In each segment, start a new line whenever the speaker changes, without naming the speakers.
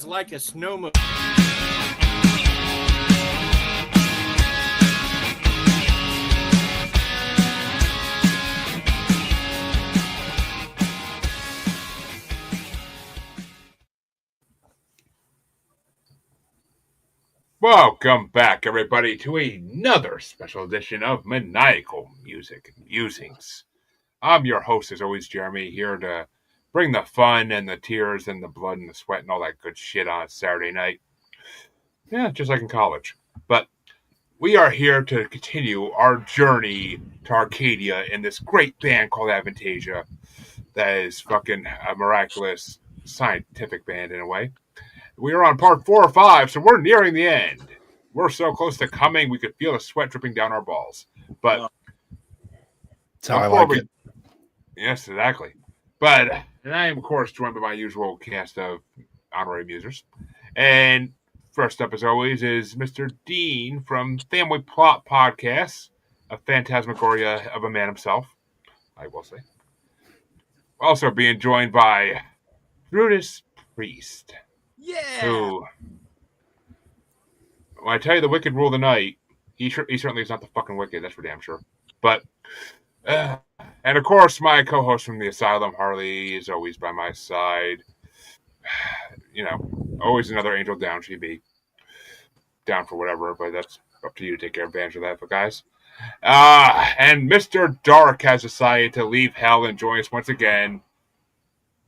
is like a snowmobile.
Welcome back, everybody, to another special edition of Maniacal Music and Musings. I'm your host, as always, Jeremy, here to bring the fun and the tears and the blood and the sweat and all that good shit on a Saturday night. Yeah, just like in college. But we are here to continue our journey to Arcadia in this great band called Avantasia that is fucking a miraculous scientific band in a way. We are on part 4 or 5, so we're nearing the end. We're so close to coming, we could feel the sweat dripping down our balls. But
that's how I like it.
Yes, exactly. But and I am, of course, joined by my usual cast of honorary musers. And first up, as always, is Mr. Dean from Family Plot Podcast, a phantasmagoria of a man himself, I will say. Also being joined by Brutus Priest.
Yeah.
Who, when I tell you the wicked rule of the night, he certainly is not the fucking wicked, that's for damn sure. But, and of course, my co-host from the Asylum, Harley, is always by my side. You know, always another angel down, she'd be down for whatever, but that's up to you to take advantage of that, but guys. And Mr. Dark has decided to leave hell and join us once again.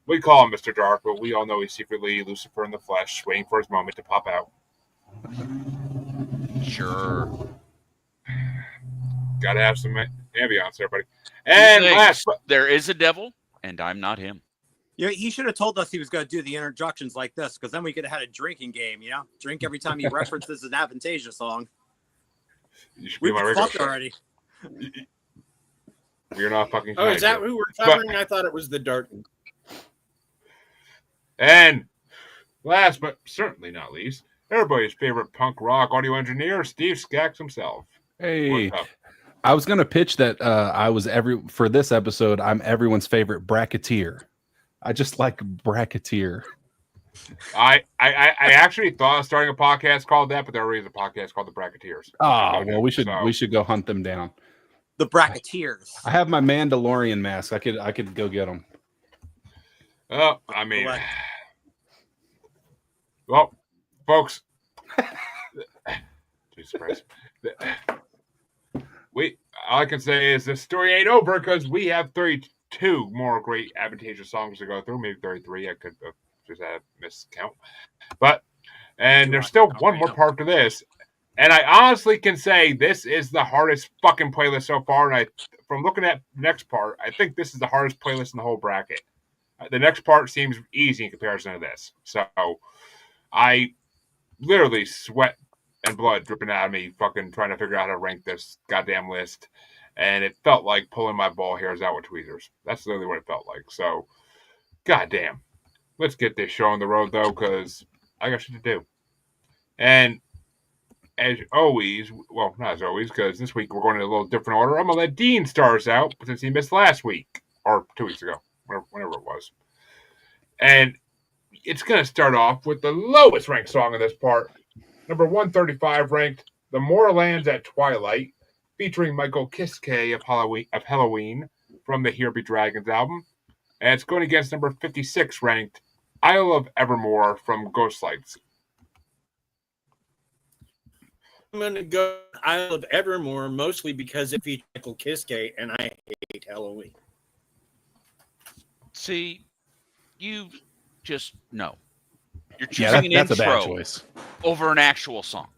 We call him Mr. Dark, but we all know he's secretly Lucifer in the flesh, waiting for his moment to pop out.
Sure.
Gotta have some ambiance there, buddy. And last,
there is a devil, and I'm not him.
Yeah, he should have told us he was going to do the introductions like this, because then we could have had a drinking game, you know? Drink every time he references an Avantasia song.
You should be my regular
fucked already.
You're not fucking.
Oh, is that who we're covering? I thought it was the Dark.
And last but certainly not least, everybody's favorite punk rock audio engineer, Steve Skaggs himself.
Hey, I was gonna pitch that for this episode, I'm everyone's favorite bracketeer. I just like bracketeer.
I actually thought of starting a podcast called that, but there already is a podcast called The Bracketeers.
Oh, well, we should go hunt them down.
The Bracketeers.
I have my Mandalorian mask. I could go get them.
Oh, I mean, well, folks, Jesus Christ. All I can say is the story ain't over because we have 32 more great Avantasia songs to go through. Maybe 33. I could just have miscount. And there's still one more part to this. And I honestly can say this is the hardest fucking playlist so far. And from looking at the next part, I think this is the hardest playlist in the whole bracket. The next part seems easy in comparison to this. So I literally sweat and blood dripping out of me fucking trying to figure out how to rank this goddamn list. And it felt like pulling my ball hairs out with tweezers. That's literally what it felt like. So, goddamn. Let's get this show on the road, though, because I got shit to do. And as always, well, not as always, because this week we're going in a little different order. I'm going to let Dean start us out since he missed last week, or 2 weeks ago, whenever it was. And it's going to start off with the lowest ranked song in this part. Number 135 ranked, The Moorlands at Twilight, featuring Michael Kiske of Halloween from the Here Be Dragons album. And it's going against number 56 ranked, Isle of Evermore from Ghostlights.
I'm going to go Isle of Evermore, mostly because it features Michael Kiske, and I hate Halloween.
See, you just no. You're choosing an
that's
intro
a bad choice
over an actual song.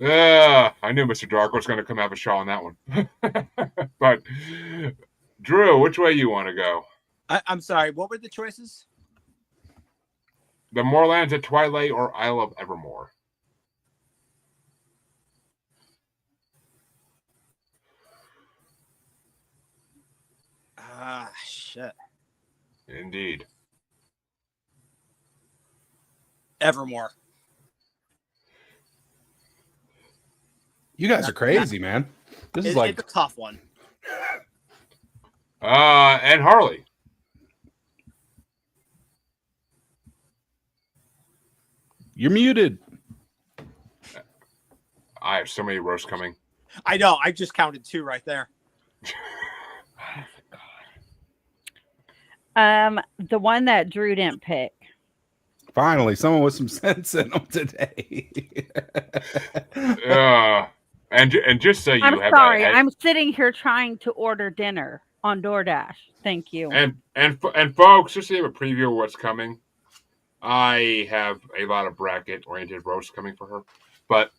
I knew Mr. Dark was going to come have a shot on that one. But, Drew, which way you want to go?
I'm sorry, what were the choices?
The Moorlands at Twilight or Isle of Evermore?
Shit.
Indeed.
Evermore.
You guys are crazy, man. This is like
it's a tough one.
And Harley.
You're muted.
I have so many roasts coming.
I know. I just counted 2 right there.
The one that Drew didn't pick.
Finally, someone with some sense in them today.
And just so you
I'm
have
sorry. I'm sitting here trying to order dinner on DoorDash. Thank you.
and folks, just to give a preview of what's coming, I have a lot of bracket-oriented roasts coming for her. But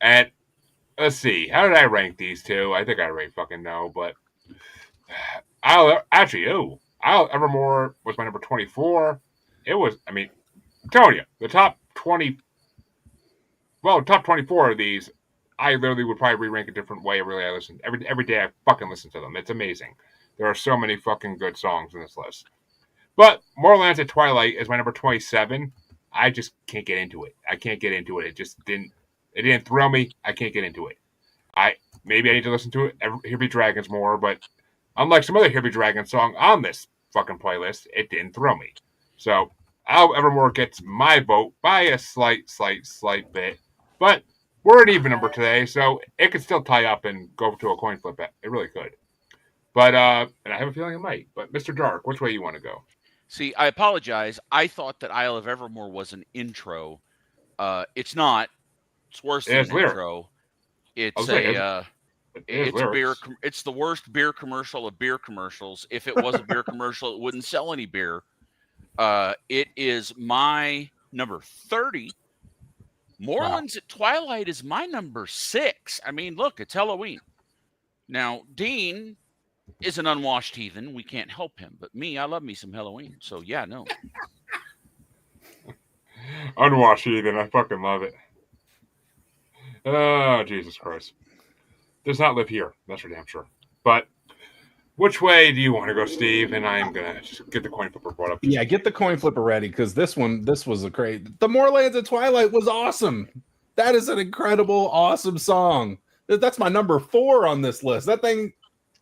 and let's see, how did I rank these two? I think I already fucking know, but I'll Evermore was my number 24. It was, I mean, I'm telling you, the top 24 of these, I literally would probably re-rank a different way. Really, I listen every day. I fucking listen to them. It's amazing. There are so many fucking good songs in this list. But Moorlands at Twilight is my number 27. I just can't get into it. I can't get into it. It didn't thrill me. I can't get into it. Maybe I need to listen to it. Here Be Dragons more, but unlike some other Here Be Dragons song on this fucking playlist, it didn't thrill me. So Evermore gets my vote by a slight bit. But we're at even number today, so it could still tie up and go to a coin flip. It really could. But and I have a feeling it might. But Mr. Dark, which way you want to go?
See, I apologize. I thought that Isle of Evermore was an intro. It's not. It's worse than an intro. It's a beer. It's the worst beer commercial of beer commercials. If it was a beer commercial, it wouldn't sell any beer. It is my number 30. Moorlands at Twilight is my number 6. I mean, look, it's Halloween. Now, Dean is an unwashed heathen. We can't help him. But me, I love me some Halloween. So, yeah, no.
Unwashed heathen. I fucking love it. Oh, Jesus Christ. Does not live here. That's for damn sure. But which way do you want to go, Steve? And I'm going to just get the coin flipper brought up.
Yeah, get the coin flipper ready, because this was a great... The Moorlands at Twilight was awesome. That is an incredible, awesome song. That's my number 4 on this list. That thing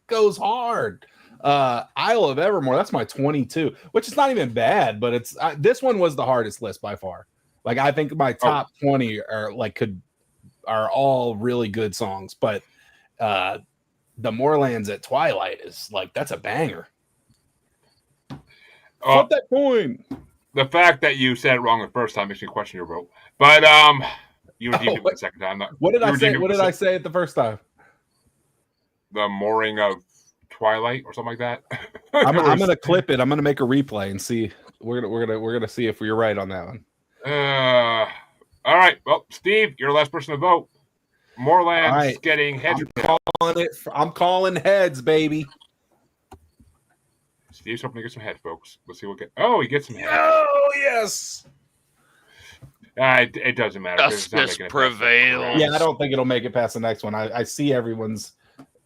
goes hard. Isle of Evermore, that's my 22, which is not even bad, but it's this one was the hardest list by far. Like, I think my top 20 are all really good songs, but the Moorlands at Twilight is like, that's a banger. Flip that coin.
The fact that you said it wrong the first time makes me question your vote. But you redeemed it the second time.
What did I say? What did I say it the first time?
The mooring of Twilight or something like that.
I'm gonna clip it. I'm gonna make a replay and see. We're gonna see if we're right on that one.
All right. Well, Steve, you're the last person to vote. Moorlands getting heads.
I'm calling heads, baby.
Steve's hoping to get some heads, folks. Let's see what get. Oh, he gets some heads.
Oh yes.
It doesn't matter.
Justice prevails.
Yeah, I don't think it'll make it past the next one. I see everyone's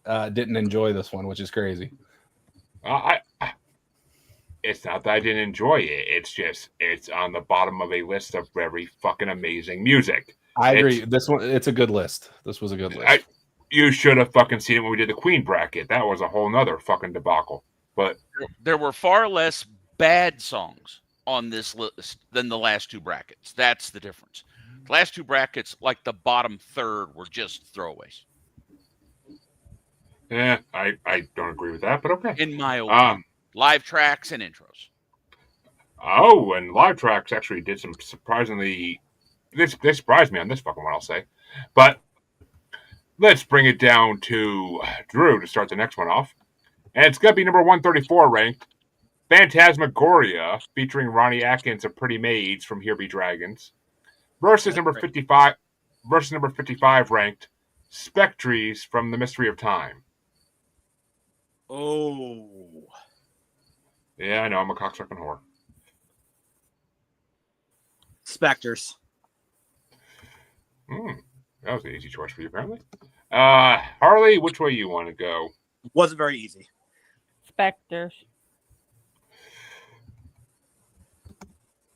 didn't enjoy this one, which is crazy.
It's not that I didn't enjoy it. It's just it's on the bottom of a list of very fucking amazing music.
I agree. This one, it's a good list. This was a good list.
You should have fucking seen it when we did the Queen bracket. That was a whole nother fucking debacle. But
there were far less bad songs on this list than the last 2 brackets. That's the difference. The last 2 brackets, like the bottom third, were just throwaways.
Yeah, I don't agree with that, but okay.
In my opinion, live tracks and intros.
Oh, and live tracks actually did some surprisingly. They surprised me on this fucking one, I'll say. But let's bring it down to Drew to start the next one off. And it's going to be number 134 ranked. Phantasmagoria, featuring Ronnie Atkins of Pretty Maids from Here Be Dragons. Versus number 55 ranked. Spectres from The Mystery of Time.
Oh.
Yeah, I know. I'm a cocksucking whore.
Spectres.
That was an easy choice for you, apparently. Harley, which way you want to go?
Wasn't very easy.
Spectres.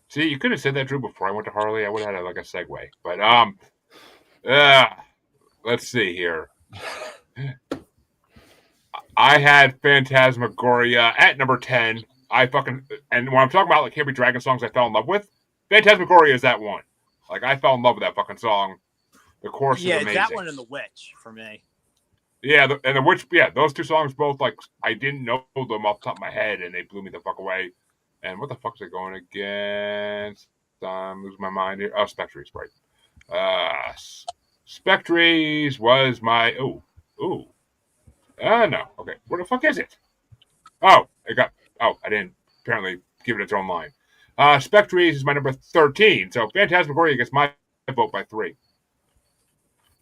See, you could have said that, Drew, before I went to Harley. I would have had like a segue. But let's see here. I had Phantasmagoria at number 10. And when I'm talking about like Here Be Dragon songs I fell in love with, Phantasmagoria is that one. Like, I fell in love with that fucking song. The chorus is amazing.
Yeah, that one and The Witch for me.
Yeah, and The Witch, yeah, those two songs both, like, I didn't know them off the top of my head, and they blew me the fuck away. And what the fuck is it going against? I'm losing my mind here. Oh, Spectres, right. Spectres was my... no. Okay, where the fuck is it? Oh, I didn't apparently give it its own line. Spectres is my number 13, so Phantasmagoria gets my vote by 3.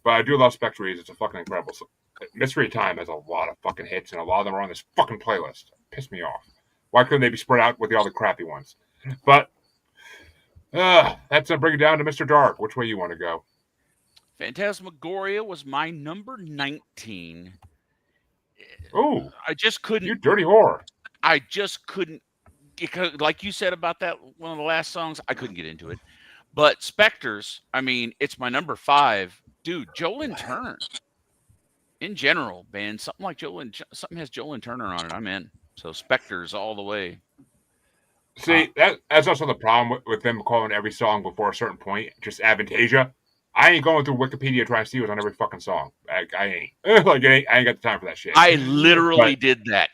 But I do love Spectres. It's a fucking incredible song. Mystery Time has a lot of fucking hits, and a lot of them are on this fucking playlist. Piss me off. Why couldn't they be spread out with all the crappy ones? But that's going to bring it down to Mr. Dark. Which way you want to go?
Phantasmagoria was my number 19.
Ooh.
I just couldn't.
You dirty whore.
I just couldn't. Because, like you said about that one of the last songs, I couldn't get into it. But Spectres, I mean, it's my number 5. Dude, Jolyn Turner. In general, man, something has Jolyn Turner on it. I'm in. So Spectres all the way.
See, that's also the problem with them calling every song before a certain point just Avantasia. I ain't going through Wikipedia trying to see what's on every fucking song. I ain't. Like, I ain't got the time for that shit.
I literally did that.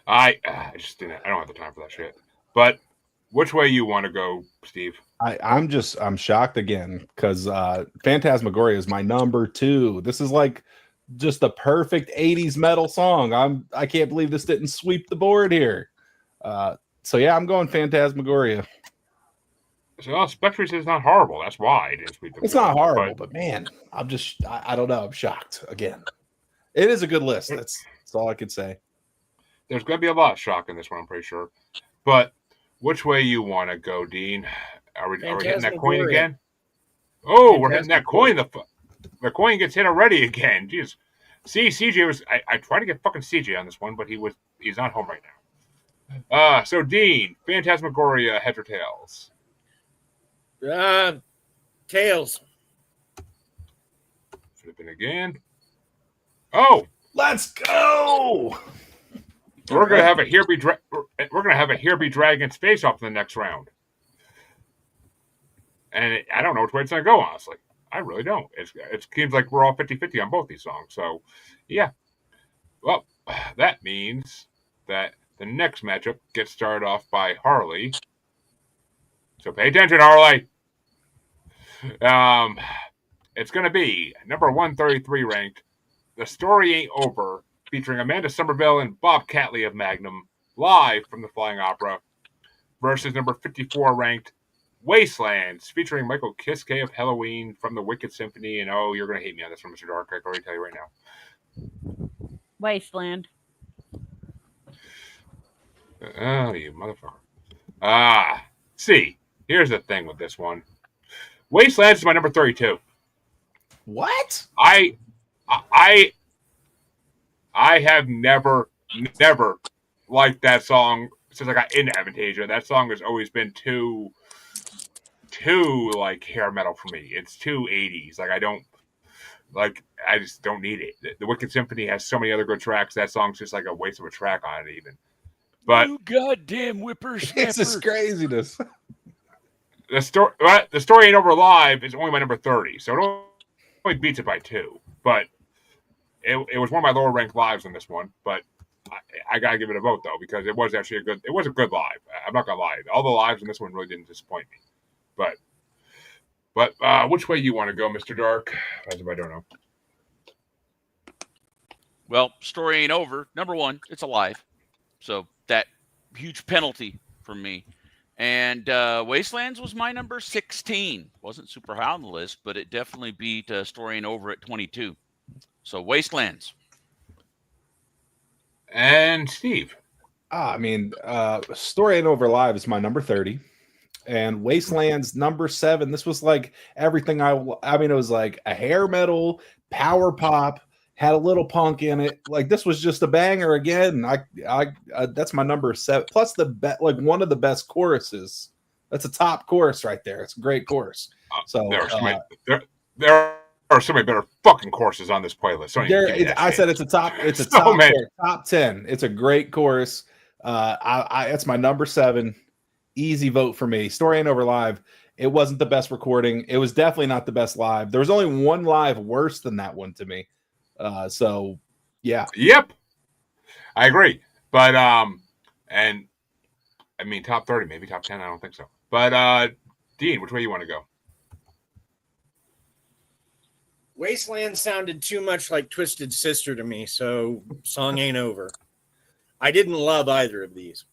I just didn't. I don't have the time for that shit. But which way you want to go, Steve?
I'm shocked again because Phantasmagoria is my number 2. This is like just the perfect 80s metal song. I can't believe this didn't sweep the board here. So yeah, I'm going Phantasmagoria.
So Spectres is not horrible. That's why I didn't sweep the board.
It's not horrible, but man, I don't know. I'm shocked again. It is a good list. That's all I could say.
There's going to be a lot of shock in this one, I'm pretty sure. But which way you want to go, Dean? Are we hitting that coin again? Oh, we're hitting that coin. The coin gets hit already again. Jeez. See, CJ was... I tried to get fucking CJ on this one, but he's not home right now. So, Dean, Phantasmagoria, heads or tails?
Tails.
Flipping again. Oh!
Let's go!
We're gonna have a Here Be Dragons face off in the next round, and I don't know which way it's gonna go. Honestly, I really don't. It seems like we're all 50-50 on both these songs. So, yeah. Well, that means that the next matchup gets started off by Harley. So pay attention, Harley. It's gonna be number 133 ranked. The Story Ain't Over, featuring Amanda Somerville and Bob Catley of Magnum, live from the Flying Opera, versus number 54 ranked Wastelands, featuring Michael Kiske of Halloween from the Wicked Symphony. And oh, you're going to hate me on this one, Mr. Dark. I can already tell you right now.
Wasteland.
Oh, you motherfucker. See, here's the thing with this one. Wastelands is my number 32.
What?
I have never liked that song since I got into Avantasia. That song has always been too like hair metal for me. It's too 80s. I just don't need it. The Wicked Symphony has so many other good tracks. That song's just like a waste of a track on it even. But
you goddamn whippersnapper.
It's just craziness.
The Story Ain't Over live is only my number 30, so it only beats it by 2. But it was one of my lower ranked lives on this one, but I gotta give it a vote though because it was actually a good live. I'm not gonna lie, all the lives in this one really didn't disappoint me. But which way you want to go, Mr. Dark? As if I don't know.
Well, Story Ain't Over. Number 1, it's alive, so that huge penalty from me. And Wastelands was my number 16. Wasn't super high on the list, but it definitely beat Story Ain't Over at 22. So Wastelands.
And Steve.
Story Ain't Over live is my number 30. And Wastelands number 7. This was like everything it was like a hair metal, power pop, had a little punk in it. Like this was just a banger again. That's my number 7. Plus one of the best choruses. That's a top chorus right there. It's a great chorus. So
there are so many better fucking courses on this playlist.
I said it's a top. It's a top 10. It's a great chorus. It's my number 7. easy vote for me. Story Ain't Over live. It wasn't the best recording. It was definitely not the best live. There was only one live worse than that one to me. So yeah.
Yep. I agree. But and I mean top 30, maybe top 10, I don't think so. But Dean, which way you want to go?
Wasteland sounded too much like Twisted Sister to me, so Song Ain't Over. I didn't love either of these.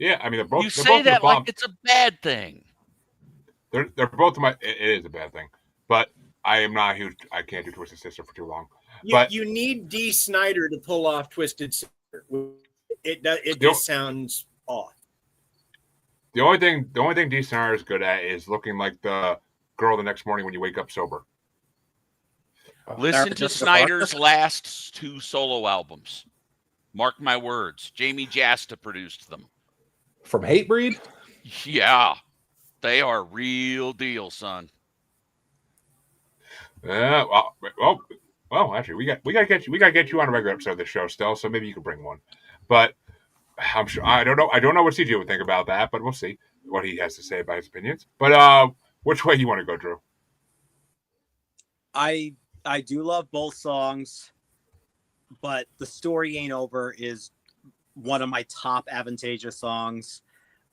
Yeah, I mean they're both.
You
they're
say
both
that like it's a bad thing.
They're both my. It is a bad thing, but I am not huge. I can't do Twisted Sister for too long. But
you need Dee Snider to pull off Twisted Sister. It just sounds off.
The only thing Dee Snider is good at is looking like the girl the next morning when you wake up sober.
Listen to Snyder's last 2 solo albums. Mark my words. Jamie Jasta produced them.
From Hatebreed?
Yeah. They are real deal, son.
Well, actually, we gotta get you on a regular episode of the show still, so maybe you could bring one. But I'm sure I don't know what CJ would think about that, but we'll see what he has to say about his opinions. But which way you want to go, Drew?
I do love both songs, but The Story Ain't Over is one of my top Avantasia songs.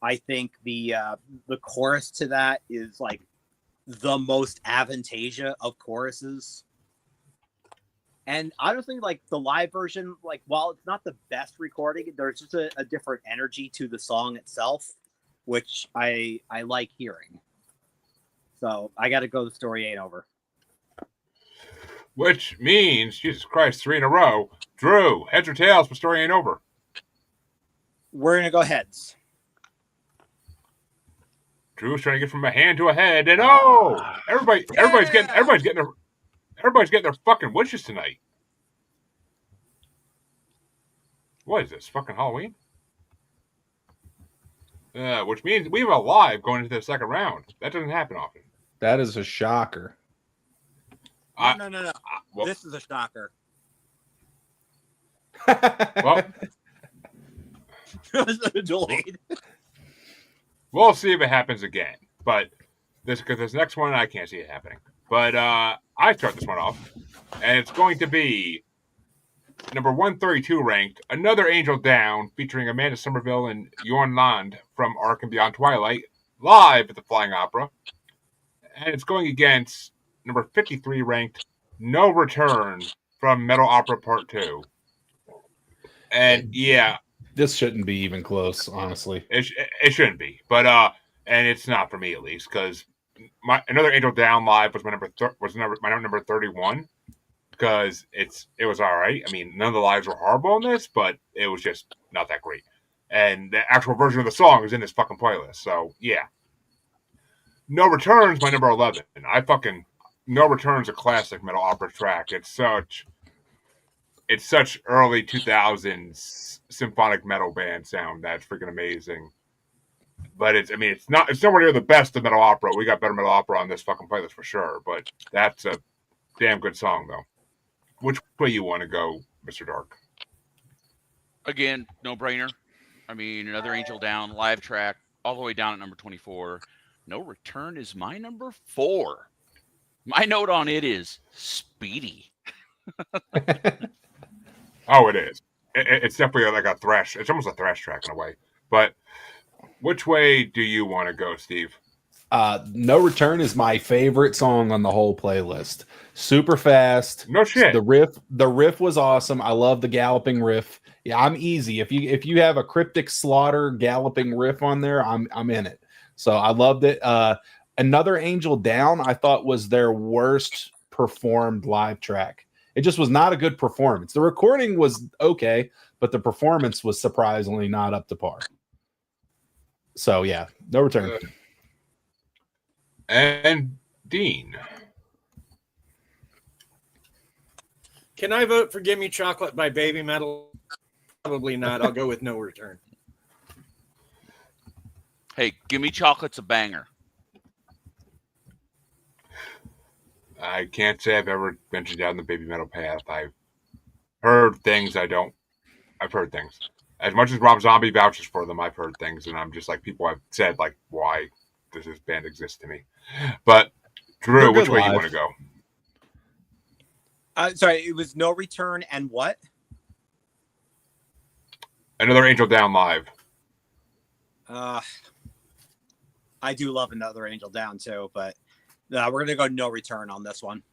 I think the chorus to that is like the most Avantasia of choruses. And honestly, like the live version, like while it's not the best recording, there's just a different energy to the song itself, which I like hearing. So I got to go. The Story Ain't Over.
Which means, Jesus Christ, 3 in a row. Drew, heads or tails, the Story Ain't Over.
We're gonna go heads.
Drew's trying to get from a hand to a head, and everybody's getting their fucking wishes tonight. What is this? Fucking Halloween? Which means we have a live going into the second round. That doesn't happen often.
That is a shocker.
No. Well, this is a shocker.
Well,
delayed.
We'll see if it happens again. But this next one, I can't see it happening. But I start this one off, and it's going to be number 132 ranked, Another Angel Down, featuring Amanda Somerville and Jorn Land from Ark and Beyond Twilight, live at the Flying Opera. And it's going against number 53 ranked, No Return from Metal Opera Part 2. And yeah.
This shouldn't be even close, honestly.
It shouldn't be. But and it's not for me at least, because Another Angel Down live was my number 31. Because it was all right. I mean, none of the lives were horrible in this, but it was just not that great. And the actual version of the song is in this fucking playlist. So yeah. No Return's my number 11. No Return's a classic metal opera track. It's such early 2000s symphonic metal band sound that's freaking amazing. But it's nowhere near the best of metal opera. We got better metal opera on this fucking playlist for sure. But that's a damn good song though. Which way you want to go, Mr. Dark?
Again, no brainer. I mean, Another Angel Down, live track, all the way down at number 24. No Return is my number 4. My note on it is speedy.
Oh, it is. It's definitely like a thrash. It's almost a thrash track in a way. But which way do you want to go, Steve?
No Return is my favorite song on the whole playlist. Super fast.
No shit.
The riff was awesome. I love the galloping riff. Yeah, I'm easy. If you have a Cryptic Slaughter galloping riff on there, I'm in it. So I loved it. Another Angel Down, I thought was their worst performed live track. It just was not a good performance. The recording was okay, but the performance was surprisingly not up to par. So yeah, No Return.
And Dean.
Can I vote for Gimme Chocolate by Baby Metal? Probably not. I'll go with No Return.
Hey, Gimme Chocolate's a banger.
I can't say I've ever ventured down the Baby Metal path. I've heard things I've heard things. As much as Rob Zombie vouches for them, I've heard things, and I'm just like, people have said, like, why does this band exist to me? But, Drew, which way you want to go?
Sorry, it was No Return and what?
Another Angel Down live.
I do love Another Angel Down, too, but we're going to go No Return on this one.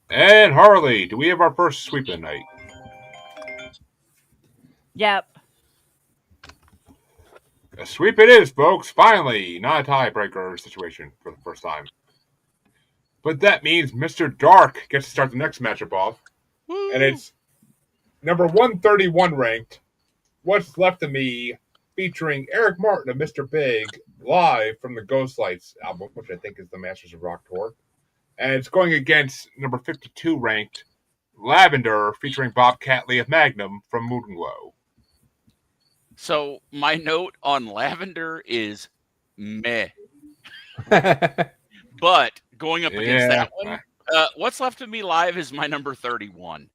And Harley, do we have our first sweep of the night?
Yep.
A sweep it is, folks. Finally, not a tiebreaker situation for the first time. But that means Mr. Dark gets to start the next matchup off. Woo. And it's number 131 ranked, What's Left of Me, featuring Eric Martin of Mr. Big, live from the Ghost Lights album, which I think is the Masters of Rock tour. And it's going against number 52 ranked, Lavender, featuring Bob Catley of Magnum from Mood and Glow.
So my note on Lavender is meh. But going up against that one, What's Left of Me live is my number 31.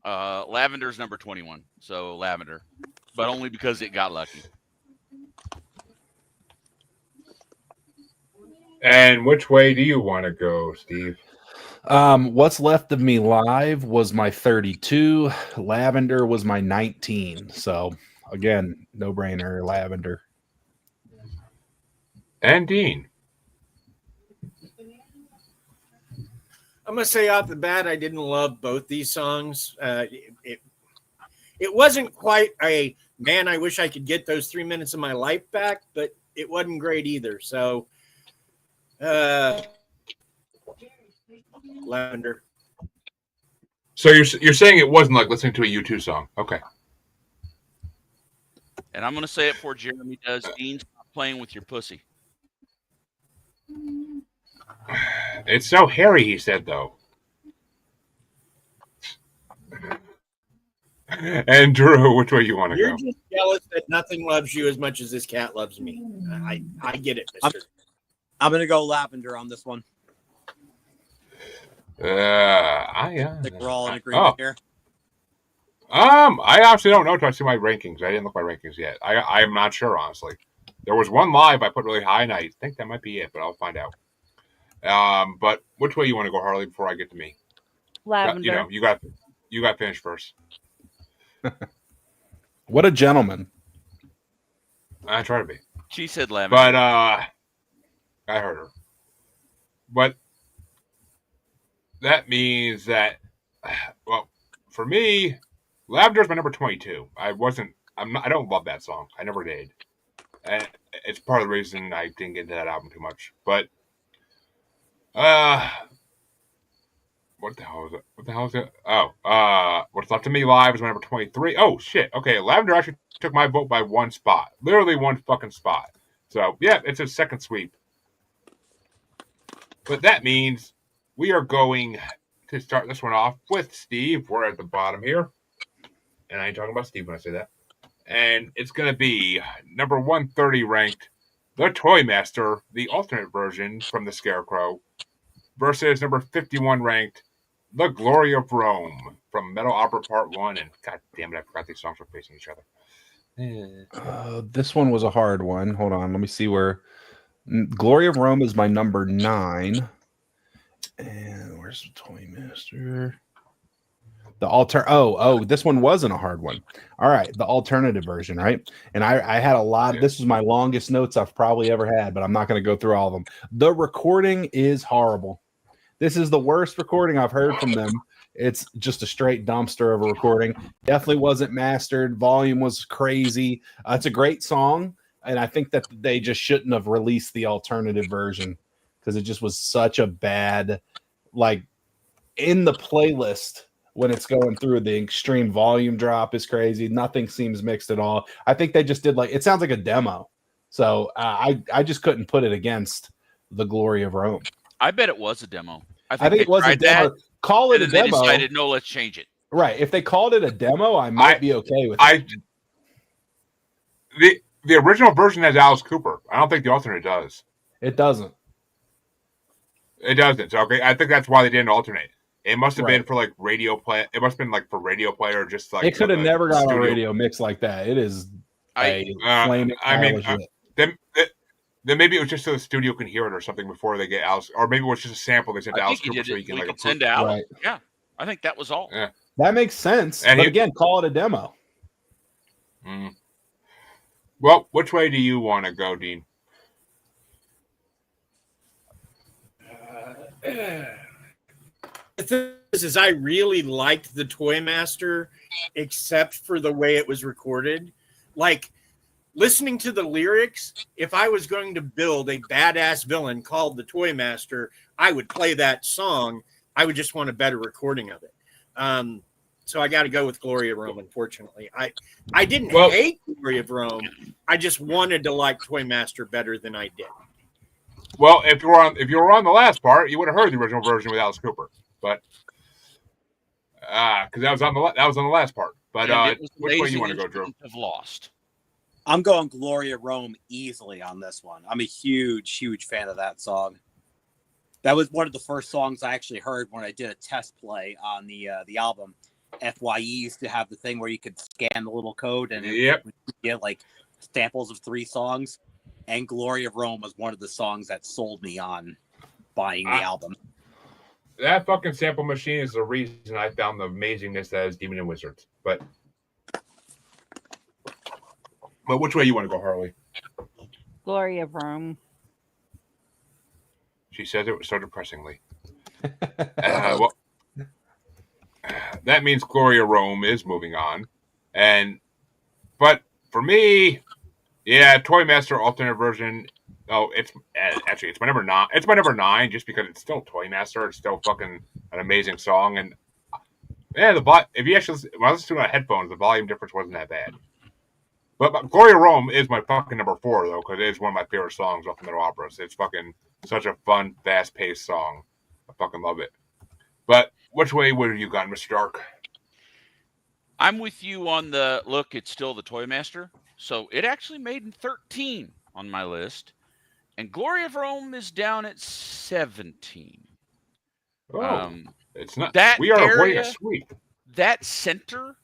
Lavender's number 21. So Lavender, but only because it got lucky.
And which way do you want to go, Steve?
What's Left of Me live was my 32. Lavender was my 19. So again, no brainer, Lavender.
And Dean.
I'm gonna say off the bat, I didn't love both these songs. It wasn't quite a man. I wish I could get those 3 minutes of my life back, but it wasn't great either. So, Lavender.
So you're saying it wasn't like listening to a U2 song? Okay.
And I'm gonna say it before Jeremy does. Dean, stop playing with your pussy.
It's so hairy, he said, though. And Drew, which way you want to go?
You're just jealous that nothing loves you as much as this cat loves me. I get it, mister.
I'm going to go Lavender on this one.
I
think we're all in agreement here.
I actually don't know until I see my rankings. I didn't look at my rankings yet. I'm not sure, honestly. There was one live I put really high, and I think that might be it, but I'll find out. But which way you want to go, Harley, before I get to me?
Lavender.
You got to finish first.
What a gentleman.
I try to be.
She said Lavender.
But I heard her. But that means that, well, for me, Lavender's my number 22. I don't love that song. I never did. And it's part of the reason I didn't get into that album too much. But what the hell is it? Oh, What's Left of Me live is my number 23. Oh shit. Okay, Lavender actually took my vote by one spot. Literally one fucking spot. So yeah, it's a second sweep. But that means we are going to start this one off with Steve. We're at the bottom here. And I ain't talking about Steve when I say that. And it's going to be number 130 ranked, The Toy Master, the alternate version from The Scarecrow, versus number 51 ranked, The Glory of Rome from Metal Opera Part 1. And god damn it, I forgot these songs were facing each other.
This one was a hard one. Hold on, let me see where. Glory of Rome is my number 9. And where's the Toy Master? This one wasn't a hard one. All right, the alternative version, right? And I had a lot. This was my longest notes I've probably ever had, but I'm not going to go through all of them. The recording is horrible. This is the worst recording I've heard from them. It's just a straight dumpster of a recording. Definitely wasn't mastered. Volume was crazy. It's a great song, and I think that they just shouldn't have released the alternative version because it just was such a bad, like, in the playlist. When it's going through, the extreme volume drop is crazy. Nothing seems mixed at all. I think they just did it sounds like a demo. So I just couldn't put it against The Glory of Rome.
I bet it was a demo.
I think it was a demo. Call it a demo. They
decided, no, let's change it.
Right. If they called it a demo, I might be okay with it.
The original version has Alice Cooper. I don't think the alternate does.
It doesn't.
It doesn't. So okay, I think that's why they didn't alternate. It must have been for like radio play. It must have been like for radio play or just like
it could have
like
never got a
studio
radio mix like that. It is flaming.
Then maybe it was just so the studio can hear it or something before they get Alice, or maybe it was just a sample they sent to Alice Cooper so he can like
send out. Right. Yeah, I think that was all.
Yeah,
that makes sense. And but again, call it a demo.
Well, which way do you want to go, Dean?
The thing is I really liked the Toymaster, except for the way it was recorded. Like, listening to the lyrics, if I was going to build a badass villain called the Toymaster, I would play that song. I would just want a better recording of it. So I got to go with Glory of Rome, unfortunately. I didn't hate Glory of Rome. I just wanted to like Toymaster better than I did.
Well, if you were on the last part, you would have heard the original version with Alice Cooper, but because that was on the last part. But which way you want to go, Drew?
Have lost.
I'm going Glory of Rome easily on this one. I'm a huge fan of that song. That was one of the first songs I actually heard when I did a test play on the album. FYE used to have the thing where you could scan the little code and it would get like samples of 3 songs. And Glory of Rome was one of the songs that sold me on buying the album.
That fucking sample machine is the reason I found the amazingness that is Demon and Wizards. But which way you want to go, Harley?
Glory of Rome.
She says it so depressingly. Well, that means Glory of Rome is moving on. But for me, yeah, Toymaster alternate version. Oh, it's my number 9. It's my number 9 just because it's still Toymaster. It's still fucking an amazing song. And yeah, if you actually when I listen to it on headphones, the volume difference wasn't that bad. But Glory of Rome is my fucking number 4 though, because it is one of my favorite songs off the Metal Operas. It's fucking such a fun, fast-paced song. I fucking love it. But which way would you gone, Mr. Dark?
I'm with you on the look. It's still the Toymaster. So it actually made 13 on my list. And Glory of Rome is down at 17.
Oh, it's not.
We are
avoiding a sweep.
That center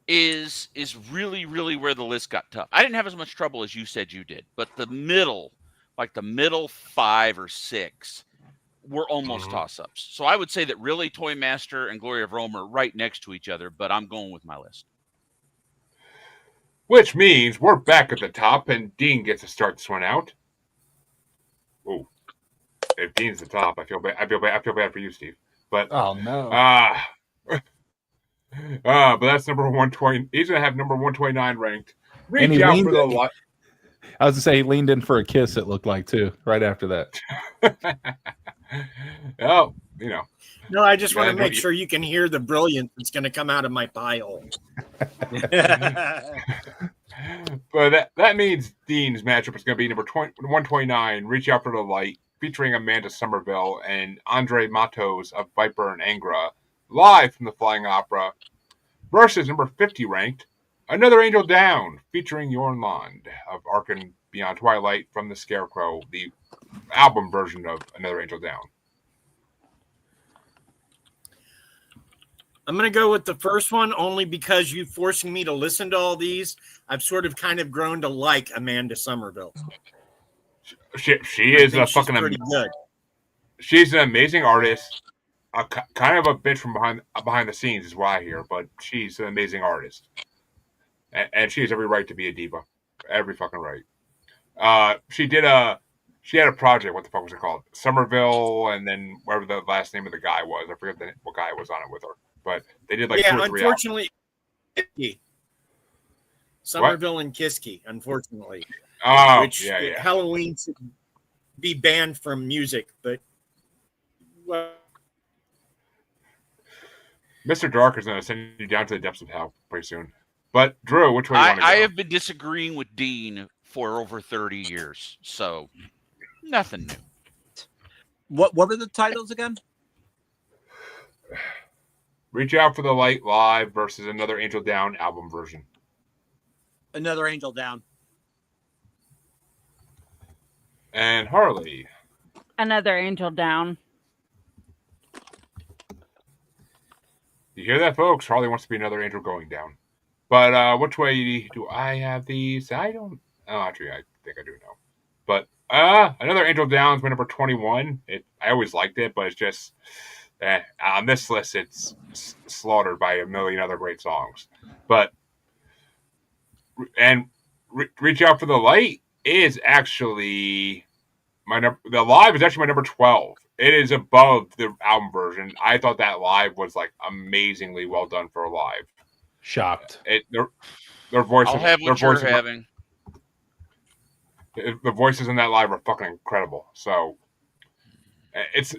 is really, really where the list got tough. I didn't have as much trouble as you said you did. But the middle, like the middle 5 or 6, were almost toss-ups. So I would say that really Toymaster and Glory of Rome are right next to each other. But I'm going with my list.
Which means we're back at the top, and Dean gets to start this one out. Oh, if Dean's the top, I feel bad. I feel bad for you, Steve. But
oh no.
But that's number 120. He's gonna have number 129 ranked. Reach out for the light.
I was to say he leaned in for a kiss. It looked like too. Right after that.
Oh, you know.
No, I just want to make sure you can hear the brilliance that's going to come out of my pie hole.
But that means Dean's matchup is going to be number 129, Reach Out for the Light, featuring Amanda Somerville and Andre Matos of Viper and Angra, live from the Flying Opera, versus number 50 ranked, Another Angel Down, featuring Jorn Lund of Ark and Beyond Twilight from the Scarecrow, the album version of Another Angel Down.
I'm going to go with the first one only because you forcing me to listen to all these. I've sort of kind of grown to like Amanda Somerville.
She is a fucking
pretty good.
She's an amazing artist. Kind of a bitch from behind the scenes is what I hear, but she's an amazing artist. And she has every right to be a diva. Every fucking right. She had a project. What the fuck was it called? Somerville, and then whatever the last name of the guy was. I forget what guy was on it with her. But they did like 2 or 3
unfortunately, Somerville and Kiski, unfortunately.
Oh,
which Halloween should be banned from music, but
Mr. Dark is going to send you down to the depths of hell pretty soon. But Drew, which way do you want to go?
I have been disagreeing with Dean for over 30 years, so nothing new.
What were the titles again?
Reach Out for the Light live versus Another Angel Down album version.
Another Angel Down.
And Harley.
Another Angel Down.
You hear that, folks? Harley wants to be another angel going down. But which way do I have these? I don't. Oh, actually, I think I do know. But another angel down is my number 21. I always liked it, but it's just on this list, it's slaughtered by a million other great songs. But Reach Out for the Light is actually the live is actually my number 12. It is above the album version. I thought that live was like amazingly well done for a live.
Shocked.
Their voices.
I'll have what you're having.
The voices in that live are fucking incredible. So it's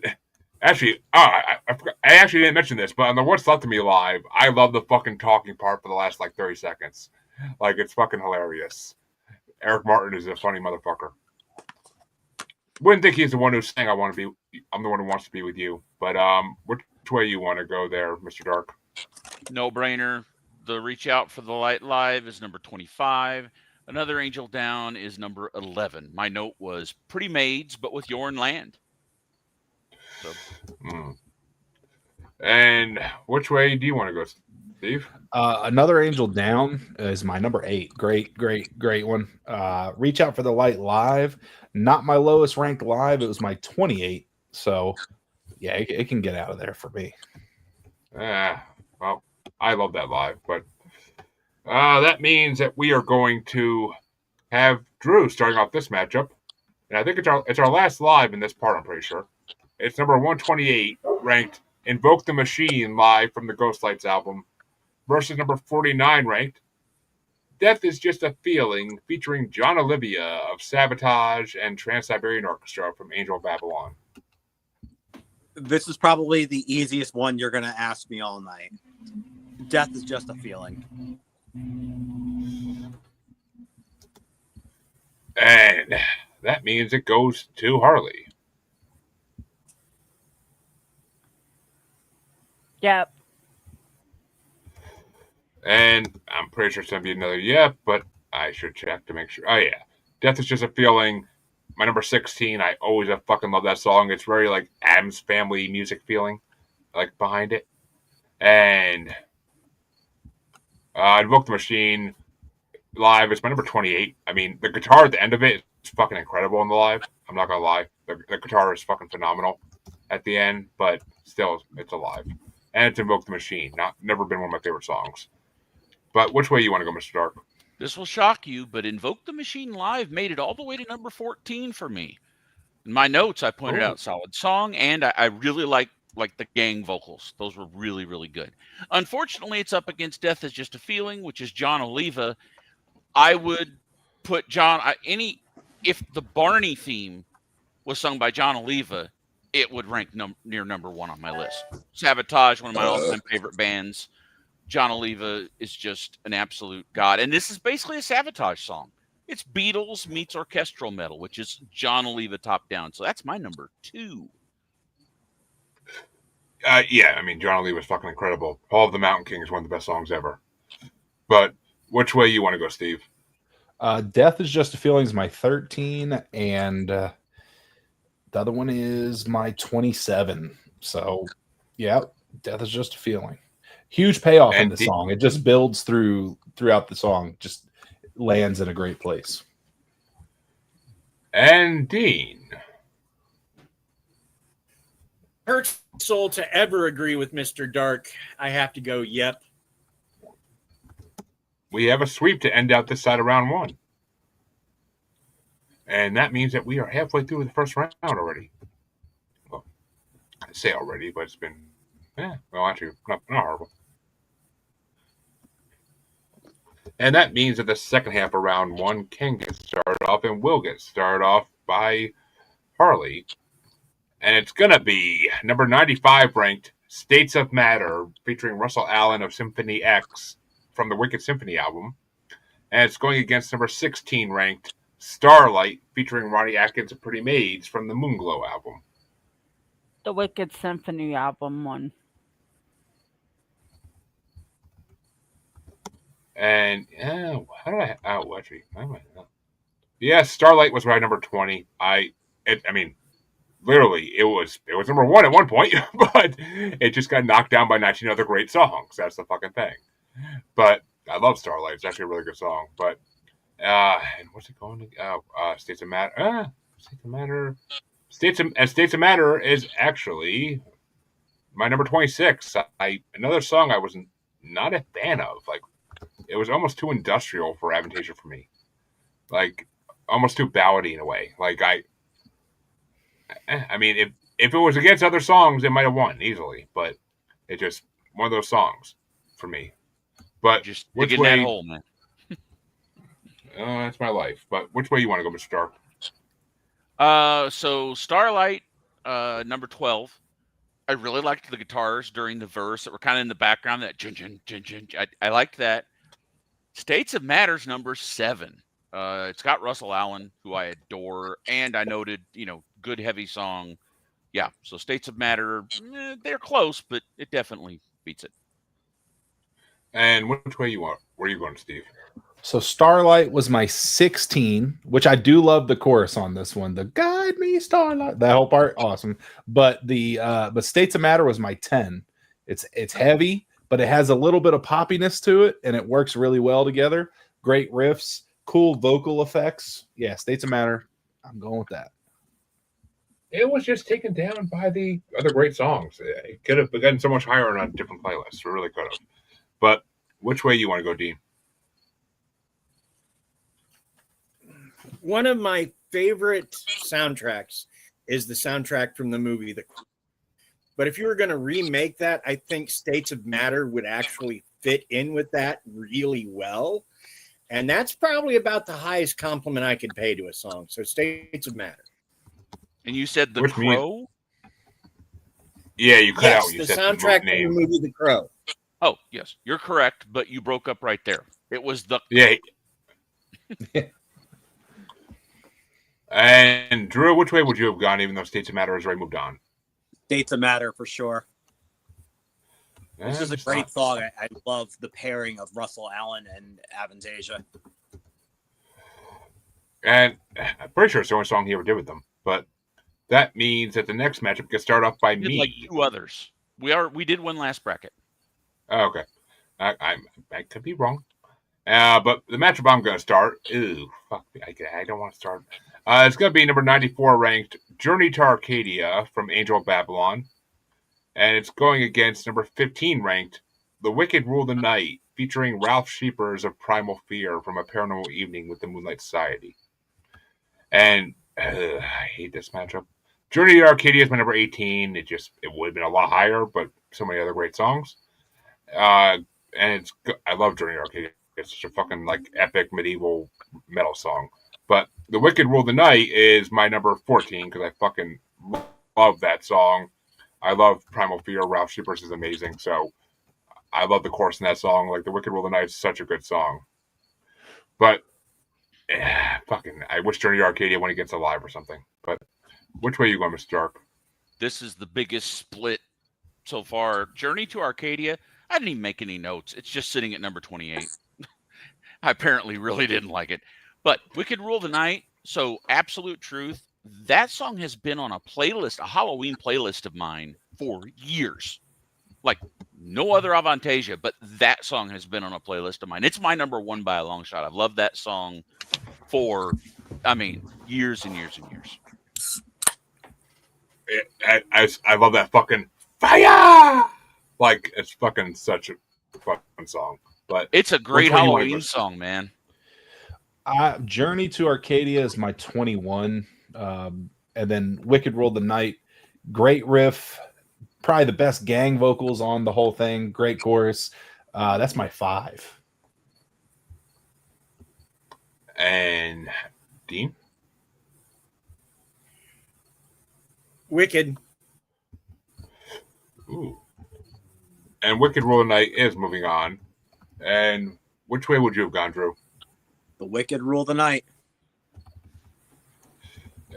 actually. I actually didn't mention this, but on the What's Left of Me live, I love the fucking talking part for the last like 30 seconds. Like it's fucking hilarious. Eric Martin is a funny motherfucker. Wouldn't think he's the one who's saying I'm the one who wants to be with you. But which way you want to go there, Mr. Dark?
No brainer. The Reach Out for the Light live is number 25. Another Angel Down is number 11. My note was Pretty Maids, but with Yorn Land. So.
And which way do you want to go, Steve?
Another Angel Down is my number 8. Great one. Reach Out for the Light live. Not my lowest ranked live. It was my 28. So, yeah, it can get out of there for me.
Well, I love that live, but that means that we are going to have Drew starting off this matchup, and I think it's our last live in this part. I'm pretty sure it's number 128 ranked "Invoke the Machine" live from the Ghost Lights album versus number 49 ranked "Death Is Just a Feeling" featuring John Olivia of Sabotage and Trans-Siberian Orchestra from Angel of Babylon.
This is probably the easiest one you're going to ask me all night. Death Is Just a Feeling.
And that means it goes to Harley.
Yep.
And I'm pretty sure it's going to be another yep, but I should check to make sure. Oh, yeah. Death Is Just a Feeling. My number 16. I always have fucking love that song. It's very like Addams Family music feeling, like behind it. And Invoke the Machine live. It's my number 28. I mean, the guitar at the end of it is fucking incredible in the live. I'm not going to lie. The guitar is fucking phenomenal at the end, but still, it's alive. And it's Invoke the Machine. Never been one of my favorite songs. But which way you want to go, Mr. Dark?
This will shock you, but Invoke the Machine live made it all the way to number 14 for me. In my notes, I pointed out solid song, and I really like the gang vocals. Those were really, really good. Unfortunately, it's up against Death Is Just a Feeling, which is John Oliva. I would put if the Barney theme was sung by John Oliva, it would rank near number 1 on my list. Sabotage, one of my all-time favorite bands. John Oliva is just an absolute god. And this is basically a Sabotage song. It's Beatles meets orchestral metal, which is John Oliva top down. So that's my number 2.
Yeah, I mean, John Oliva was fucking incredible. All of the Mountain King is one of the best songs ever. But which way you want to go, Steve?
Death Is Just a Feeling is my 13, and the other one is my 27. So, yeah, Death Is Just a Feeling. Huge payoff in the song. It just builds throughout the song. Just lands in a great place.
And Dean.
Hurts soul to ever agree with Mr. Dark. I have to go, yep.
We have a sweep to end out this side of round 1. And that means that we are halfway through the first round already. Well, I say already, but it's been, well, actually, not horrible. And that means that the second half of round 1 can get started off and will get started off by Harley. And it's going to be number 95 ranked States of Matter featuring Russell Allen of Symphony X from the Wicked Symphony album. And it's going against number 16 ranked Starlight featuring Ronnie Atkins of Pretty Maids from the Moonglow album.
The Wicked Symphony album one.
And how did I? Oh, actually, yeah, Starlight was my number 20. I mean, literally, it was number one at one point, but it just got knocked down by 19 other great songs. That's the fucking thing. But I love Starlight. It's actually a really good song. But and what's it going to? States of Matter. States of Matter. States of Matter is actually my number 26. Another song I was not a fan of. Like, it was almost too industrial for Avantasia for me. Like, almost too ballady in a way. Like, I mean, if it was against other songs, it might have won easily. But it just one of those songs for me. But
just
which
dig in
way?
that hole, man.
That's my life. But which way you want to go, Mr. Stark?
So Starlight, number 12. I really liked the guitars during the verse that were kind of in the background. That I liked that. States of Matter's number 7. It's got Russell Allen, who I adore, and I noted, good heavy song. Yeah, so States of Matter, they're close, but it definitely beats it.
And which way you want? Where are you going, Steve?
So Starlight was my 16, which I do love the chorus on this one. The Guide Me Starlight, that whole part, awesome. But but States of Matter was my 10. It's heavy, but it has a little bit of poppiness to it, and it works really well together. Great riffs, cool vocal effects. Yeah, States of Matter. I'm going with that.
It was just taken down by the other great songs. It could have gotten so much higher on different playlists. We really could have. But which way you want to go, Dean?
One of my favorite soundtracks is the soundtrack from the movie The Crow. But if you were going to remake that, I think States of Matter would actually fit in with that really well. And that's probably about the highest compliment I could pay to a song. So States of Matter.
And you said The Crow?
Yeah, you cut out.
Yes, the soundtrack from the movie The Crow.
Oh, yes, you're correct, but you broke up right there. It was the...
Yeah. And Drew, which way would you have gone, even though States of Matter has already moved on?
States of Matter for sure. This is a great song. I love the pairing of Russell Allen and Avantasia.
And I'm pretty sure it's the only song he ever did with them. But that means that the next matchup gets started off by me.
Like 2 others. We did one last bracket.
Oh, okay. I could be wrong. But the matchup I'm going to start. Ew, fuck me. I don't want to start. It's going to be number 94 ranked Journey to Arcadia from Angel of Babylon. And it's going against number 15 ranked The Wicked Rule the Night, featuring Ralph Sheepers of Primal Fear from A Paranormal Evening with the Moonlight Society. And I hate this matchup. Journey to Arcadia is my number 18. It would have been a lot higher, but so many other great songs. And I love Journey to Arcadia. It's such a fucking epic medieval metal song. But The Wicked Rule the Night is my number 14 because I fucking love that song. I love Primal Fear. Ralph Sheepers is amazing. So I love the chorus in that song. The Wicked Rule the Night is such a good song. But I wish Journey to Arcadia went against Alive or something. But which way are you going, Mr. Dark?
This is the biggest split so far. Journey to Arcadia, I didn't even make any notes. It's just sitting at number 28. I apparently really didn't like it. But Wicked Rule the Night, so Absolute Truth, that song has been on a playlist, a Halloween playlist of mine for years. Like no other Avantasia, but that song has been on a playlist of mine. It's my number 1 by a long shot. I've loved that song for, years and years and years.
I love that fucking fire. It's fucking such a fucking song. But
it's a great Halloween song, man.
Journey to Arcadia is my 21. And then Wicked Rule the Night, great riff, probably the best gang vocals on the whole thing, great chorus. That's my 5.
And Dean?
Wicked.
Ooh. And Wicked Rule of the Night is moving on. And which way would you have gone, Drew?
The Wicked Rule the Night.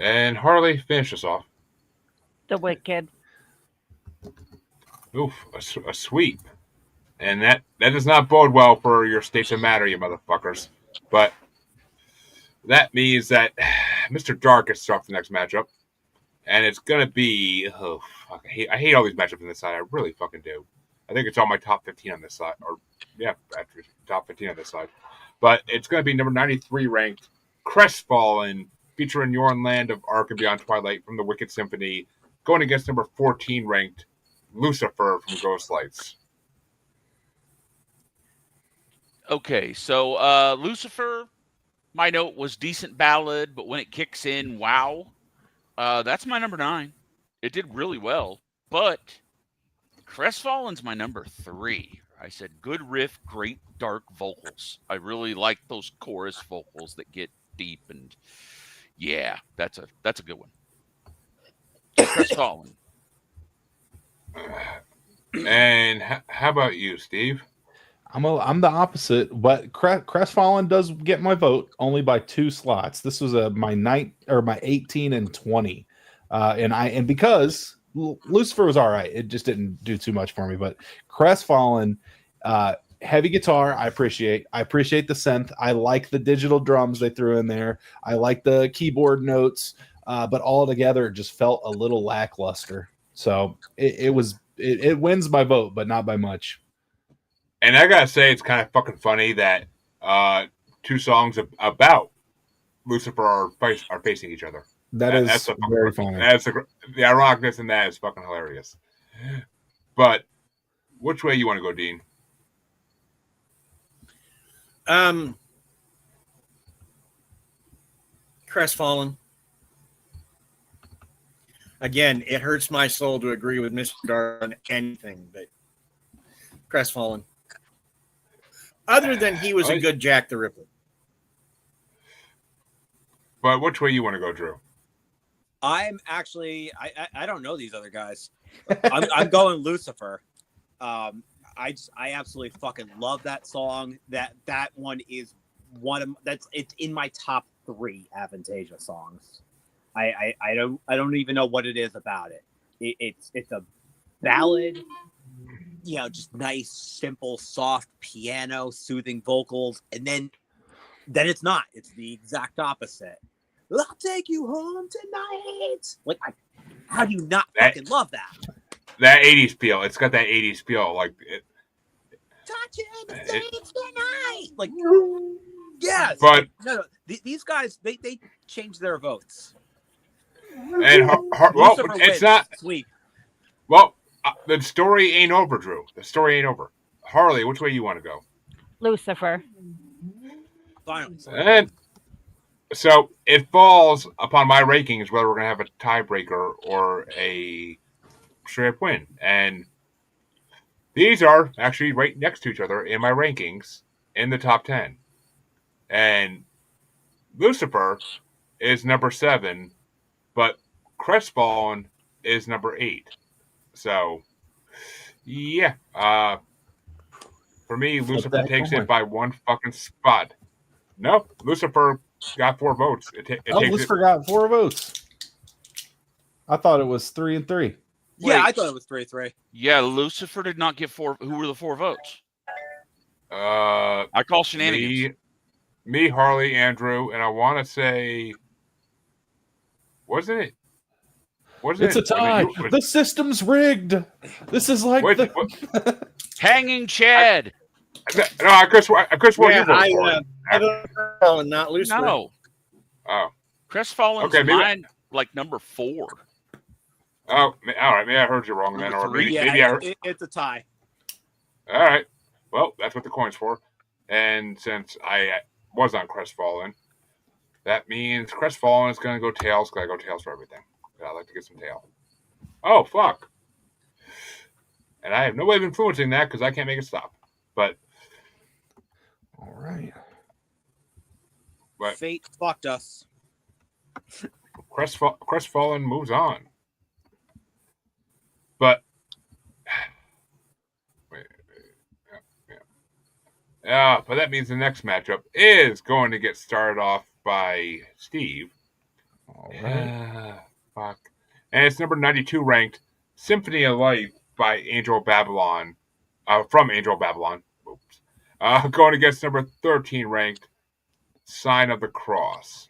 And Harley, finish us off.
The Wicked.
Oof, a sweep. And that does not bode well for your States of Matter, you motherfuckers. But that means that Mr. Dark gets to start the next matchup. And it's going to be... Oh, fuck, I hate all these matchups on this side. I really fucking do. I think it's all my top 15 on this side. Or, yeah, actually, top 15 on this side. But it's going to be number 93 ranked Crestfallen, featuring Your Land of Arc and Beyond Twilight from the Wicked Symphony, going against number 14 ranked Lucifer from Ghost Lights.
Okay, so Lucifer, my note was decent ballad, but when it kicks in, wow. That's my number 9. It did really well, but Crestfallen's my number 3. I said good riff, great dark vocals. I really like those chorus vocals that get deep, and yeah, that's a good one. Crestfallen.
And how about you, Steve?
I'm the opposite, but Crestfallen does get my vote only by 2 slots. This was my 18 and 20, and because Lucifer was all right, it just didn't do too much for me. But Crestfallen, heavy guitar, I appreciate the synth. I like the digital drums they threw in there. I like the keyboard notes, but all together it just felt a little lackluster. So it wins my vote, but not by much.
And I gotta say, it's kind of fucking funny that 2 songs about Lucifer are facing each other.
That's very funny.
The ironicness in that is fucking hilarious. But which way you want to go, Dean?
Crestfallen. Again, it hurts my soul to agree with Mr. Dar on anything, but Crestfallen. Other than he was a good Jack the Ripper.
But which way you want to go, Drew?
I'm actually I don't know these other guys. I'm going Lucifer. I absolutely fucking love that song. That one is it's in my top 3 Avantasia songs. I don't even know what it is about it. It's a ballad, just nice, simple, soft piano, soothing vocals, and then it's not. It's the exact opposite. I'll take you home tonight. Like, how do you not fucking love that?
That 80s feel. It's got that 80s feel. Like it.
Touching the saints tonight. Like, yes.
But
no. These guys, they changed their votes.
And well, it's not
sweet.
Well, the story ain't over, Drew. The story ain't over. Harley, which way you want to go?
Lucifer.
Finally.
And so it falls upon my rankings whether we're going to have a tiebreaker or a straight up win. And these are actually right next to each other in my rankings in the top 10. And Lucifer is number 7, but Crestfallen is number 8. So, yeah. For me, Lucifer takes it by 1 fucking spot. No, Lucifer got 4 votes.
Lucifer got 4 votes. I thought it was 3 and 3.
Yeah, I thought it was 3-3.
Yeah, Lucifer did not get 4. Who were the 4 votes?
I
call shenanigans.
Me, Harley, Andrew, and I want to say, wasn't it?
It's a tie. The system's rigged. This is like
Hanging Chad.
No, I could swear you voted for it.
Crestfallen, not Lucifer.
No.
Oh.
Crestfallen's mine, like number 4.
Oh, all right. Maybe I heard you wrong then. Or maybe
it's a tie.
All right. Well, that's what the coin's for. And since I was on Crestfallen, that means Crestfallen is going to go tails. Got to go tails for everything. I'd like to get some tail. Oh, fuck. And I have no way of influencing that because I can't make it stop. But.
All right.
But
fate fucked us.
Crestfallen moves on. But. But that means the next matchup is going to get started off by Steve.
All right.
Fuck. And it's number 92 ranked Symphony of Life by Angel Babylon. From Angel Babylon. Oops. Going against number 13 ranked Sign of the Cross.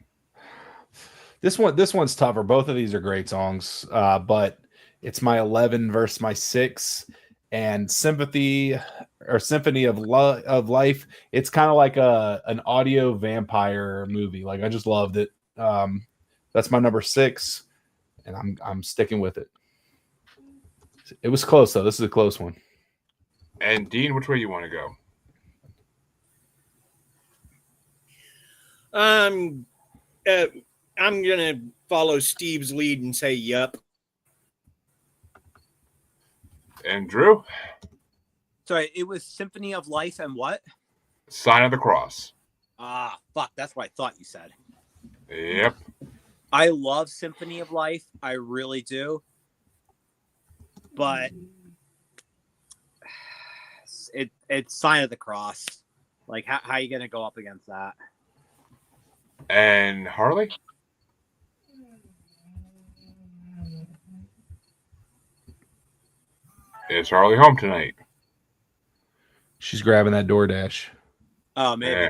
This one's tougher. Both of these are great songs, but it's my 11 versus my 6, and Symphony of Life. It's kind of like an audio vampire movie. Like, I just loved it. That's my number 6, and I'm sticking with it. It was close though. This is a close one.
And Dean, which way you want to go?
I'm gonna follow Steve's lead and say yup.
And Drew?
Sorry, it was Symphony of Life and what?
Sign of the Cross.
Ah, fuck, that's what I thought you said.
Yep.
I love Symphony of Life. I really do. But it's Sign of the Cross. Like, how are you going to go up against that?
And Harley? Is Harley home tonight?
She's grabbing that DoorDash.
Oh, maybe.
Yeah.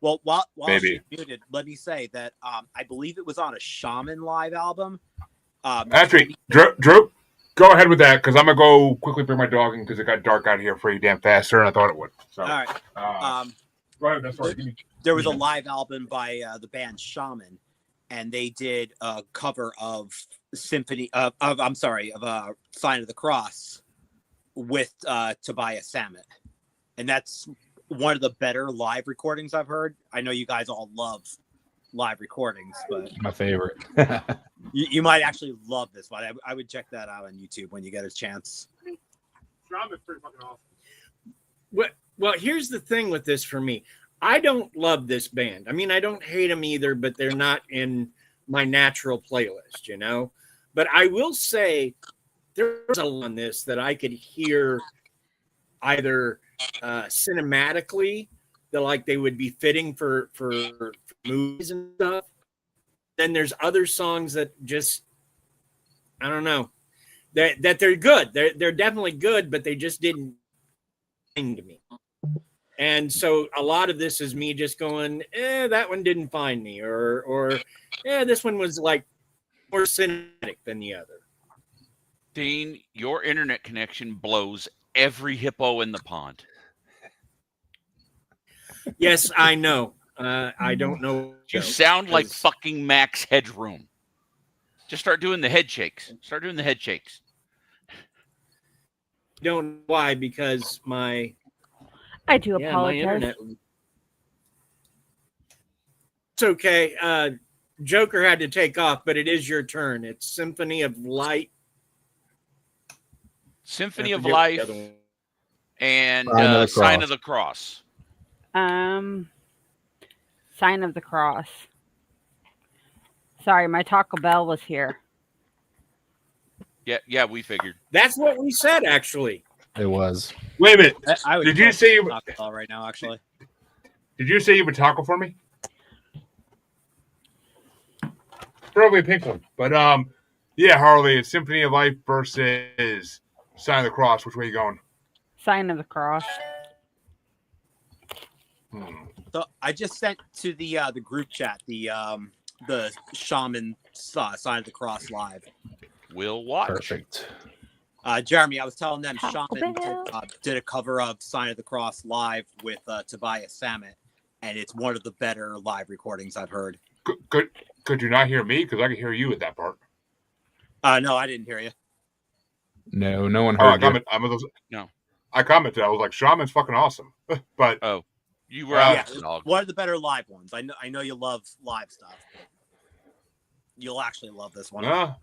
Well, while
Maybe.
she's muted, let me say that I believe it was on a Shaman live album.
Actually, Drew, go ahead with that, because I'm going to go quickly bring my dog in, because it got dark out here pretty damn fast than I thought it would. So,
all right.
go ahead. That's right.
There was a live album by the band Shaman, and they did a cover of Sign of the Cross with Tobias Sammet, and that's one of the better live recordings I've heard. I know you guys all love live recordings, but
My favorite.
you might actually love this one. I would check that out on YouTube when you get a chance.
Shaman's pretty fucking awesome.
Well, here's the thing with this for me. I don't love this band. I mean, I don't hate them either, but they're not in my natural playlist, you know? But I will say there's a lot on this that I could hear either cinematically, that like they would be fitting for movies and stuff. Then there's other songs that just, I don't know, that they're good. They're definitely good, but they just didn't sing to me. And so a lot of this is me just going, that one didn't find me, or this one was like more cinematic than the other.
Dean, your internet connection blows every hippo in the pond.
Yes, I know. I don't know.
You sound like fucking Max Headroom. Just start doing the head shakes.
Don't know why, because I do
apologize.
My internet. It's okay. Joker had to take off, but it is your turn. It's Symphony of Light.
Symphony of Life and Sign of the Cross.
Sign of the Cross. Sorry, my Taco Bell was here.
Yeah, we figured.
That's what we said, actually.
It was.
Wait a minute.
Did
you say you
Taco Bell right now? Actually,
did you say you would taco for me? Probably a pink one, but yeah, Harley. It's Symphony of Life versus Sign of the Cross. Which way are you going?
Sign of the Cross.
So I just sent to the group chat the Shaman Sign of the Cross live.
We'll watch.
Perfect.
Jeremy, I was telling them
Taco
Shaman
Bell.
did a cover of Sign of the Cross live with Tobias Sammet, and it's one of the better live recordings I've heard.
Could you not hear me? Because I could hear you at that part.
No, I didn't hear you.
No one heard you.
No.
I commented. I was like, Shaman's fucking awesome. But
you were out.
One of the better live ones. I know you love live stuff. You'll actually love this one.
I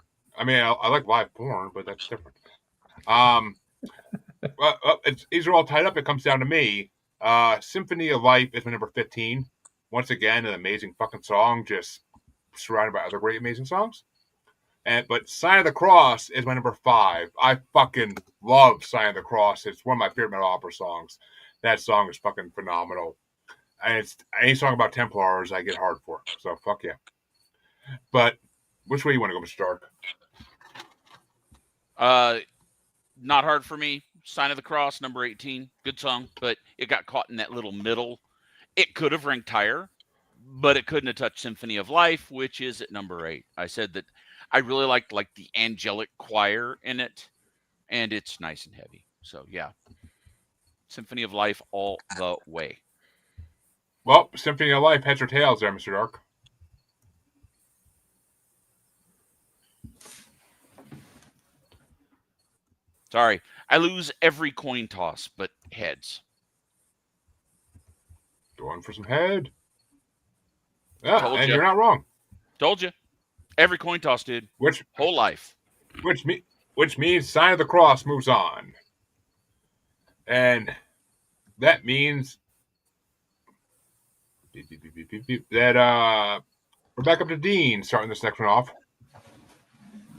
mean, I like live porn, but that's different. These are all tied up. It comes down to me. Symphony of Life is my number 15. Once again, an amazing fucking song, just surrounded by other great, amazing songs. But Sign of the Cross is my number 5. I fucking love Sign of the Cross. It's one of my favorite metal opera songs. That song is fucking phenomenal. And it's any song about Templars I get hard for. So fuck yeah. But which way you want to go, Mr. Stark?
Not hard for me. Sign of the Cross, number 18. Good song, but it got caught in that little middle. It could have ranked higher, but it couldn't have touched Symphony of Life, which is at number 8. I said that I really liked like the angelic choir in it, and it's nice and heavy. So yeah, Symphony of Life all the way.
Well, Symphony of Life, heads or tails there, Mr. Dark.
Sorry, I lose every coin toss, but heads.
Going for some head. Yeah,
Told
and
ya.
you're not wrong.
Told you. Every coin toss, dude. Whole life.
Which means Sign of the Cross moves on. And that means that we're back up to Dean starting this next one off.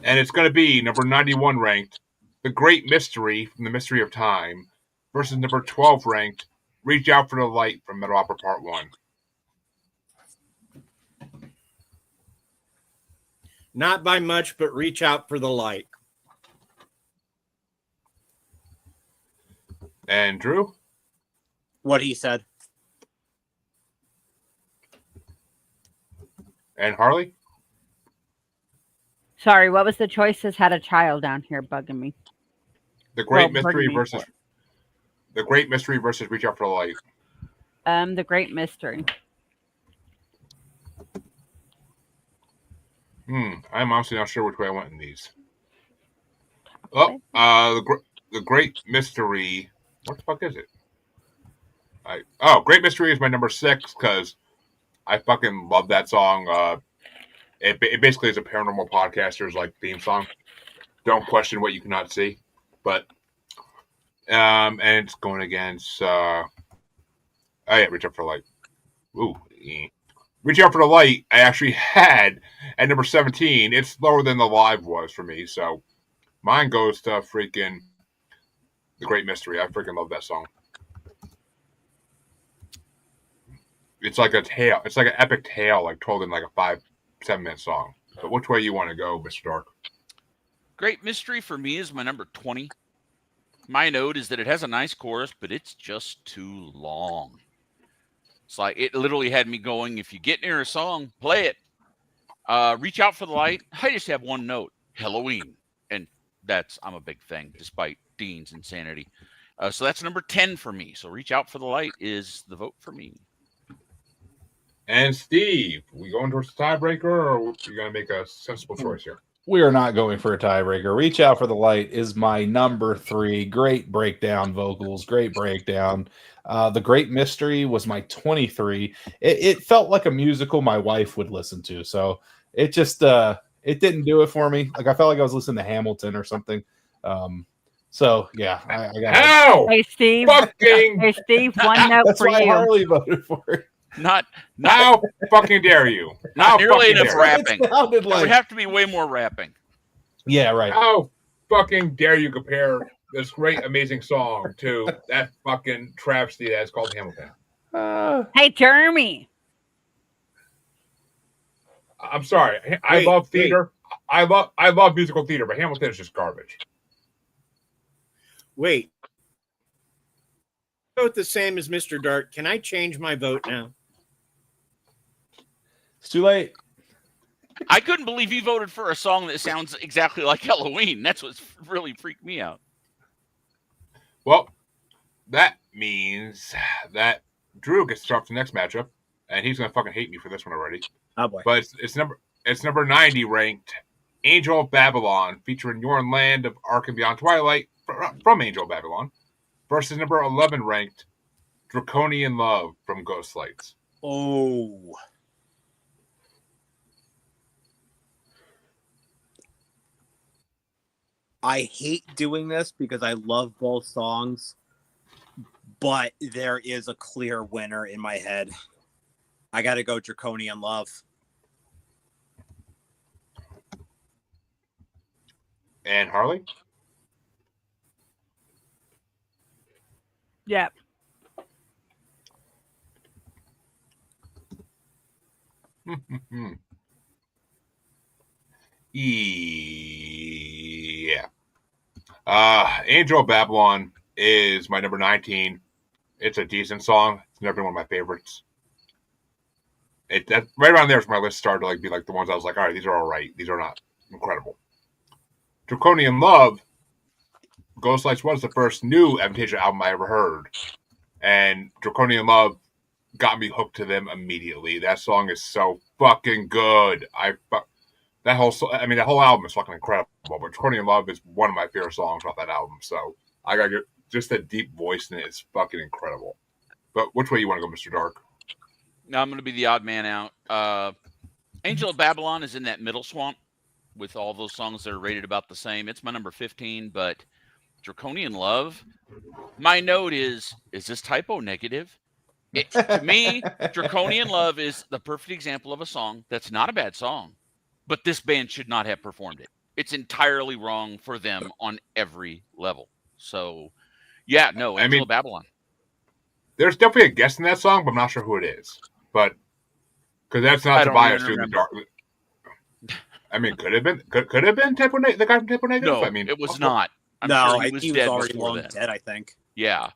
And it's going to be number 91 ranked, The Great Mystery from the Mystery of Time, versus number 12 ranked, Reach Out for the Light from Metal Opera Part 1.
Not by much, but Reach Out for the Light.
And Drew?
What he said.
And Harley?
Sorry, what was the choices? Had a child down here bugging me.
The Great Mystery versus Reach Out for the Light.
The Great Mystery.
I'm honestly not sure which way I went in these. The Great Mystery. What the fuck is it? Great Mystery is my number 6 because I fucking love that song. It basically is a paranormal podcaster's like theme song. Don't question what you cannot see, but and it's going against. Reach Out for the Light. Ooh. Reach Out for the Light, I actually had at number 17. It's lower than the live was for me, so mine goes to freaking The Great Mystery. I freaking love that song. It's like a tale. It's like an epic tale, like told in like a 5-7 minute song. But which way you want to go, Mr. Dark?
Great Mystery for me is my number 20. My note is that it has a nice chorus, but it's just too long. It's like it literally had me going, if you get near a song, play it. Reach Out for the Light. I just have one note, Halloween. And I'm a big thing, despite Dean's insanity. So that's number 10 for me. So Reach Out for the Light is the vote for me.
And Steve, we going towards the tiebreaker, or are you going to make a sensible choice here?
We are not going for a tiebreaker. Reach Out for the Light is my number 3. Great breakdown vocals, great breakdown. The Great Mystery was my 23. It felt like a musical my wife would listen to. So it just it didn't do it for me. Like I felt like I was listening to Hamilton or something. So yeah, I got.
How?
Hey Steve.
Fucking.
Hey Steve. One note
That's
for
why
you.
Harley voted for it.
Not
How fucking dare you?
Not nearly enough
dare
rapping.
It sounded
There
like-
would have to be way more rapping.
Yeah, right.
How fucking dare you compare this great, amazing song to that fucking travesty that's called Hamilton?
Hey Jeremy.
I'm sorry. I love theater. I love musical theater, but Hamilton is just garbage.
Wait. Vote the same as Mr. Dark. Can I change my vote now?
It's too late.
I couldn't believe he voted for a song that sounds exactly like Halloween. That's what's really freaked me out.
Well, that means that Drew gets to start the next matchup, and he's gonna fucking hate me for this one already.
Oh boy.
But it's number 90 ranked, Angel of Babylon, featuring Yorn Land of Ark and Beyond Twilight from Angel of Babylon, versus number 11 ranked, Draconian Love from Ghost Lights.
Oh. I hate doing this because I love both songs, but there is a clear winner in my head. I got to go Draconian Love.
And Harley?
Yep.
Yeah. Angel of Babylon is my number 19. It's a decent song. It's never been one of my favorites. that right around there is my list started to like be like the ones I was like, all right, these are all right. These are not incredible. Draconian Love, Ghost Lights was the first new Avantasia album I ever heard. And Draconian Love got me hooked to them immediately. That song is so fucking good. That whole album is fucking incredible. But Draconian Love is one of my favorite songs off that album. So I got just that deep voice in it is fucking incredible. But which way you want to go, Mr. Dark?
Now I'm going to be the odd man out. Angel of Babylon is in that middle swamp with all those songs that are rated about the same. It's my number 15, but Draconian Love, my note is this typo negative? To me, Draconian Love is the perfect example of a song that's not a bad song, but this band should not have performed it. It's entirely wrong for them on every level. So, yeah, no, Angel of Babylon.
There's definitely a guest in that song, but I'm not sure who it is. But because that's not Tobias doing the dark. I mean, could have been the guy from Typo Negative.
No,
I mean,
it was not.
I'm sure he was already long dead. I think.
Yeah,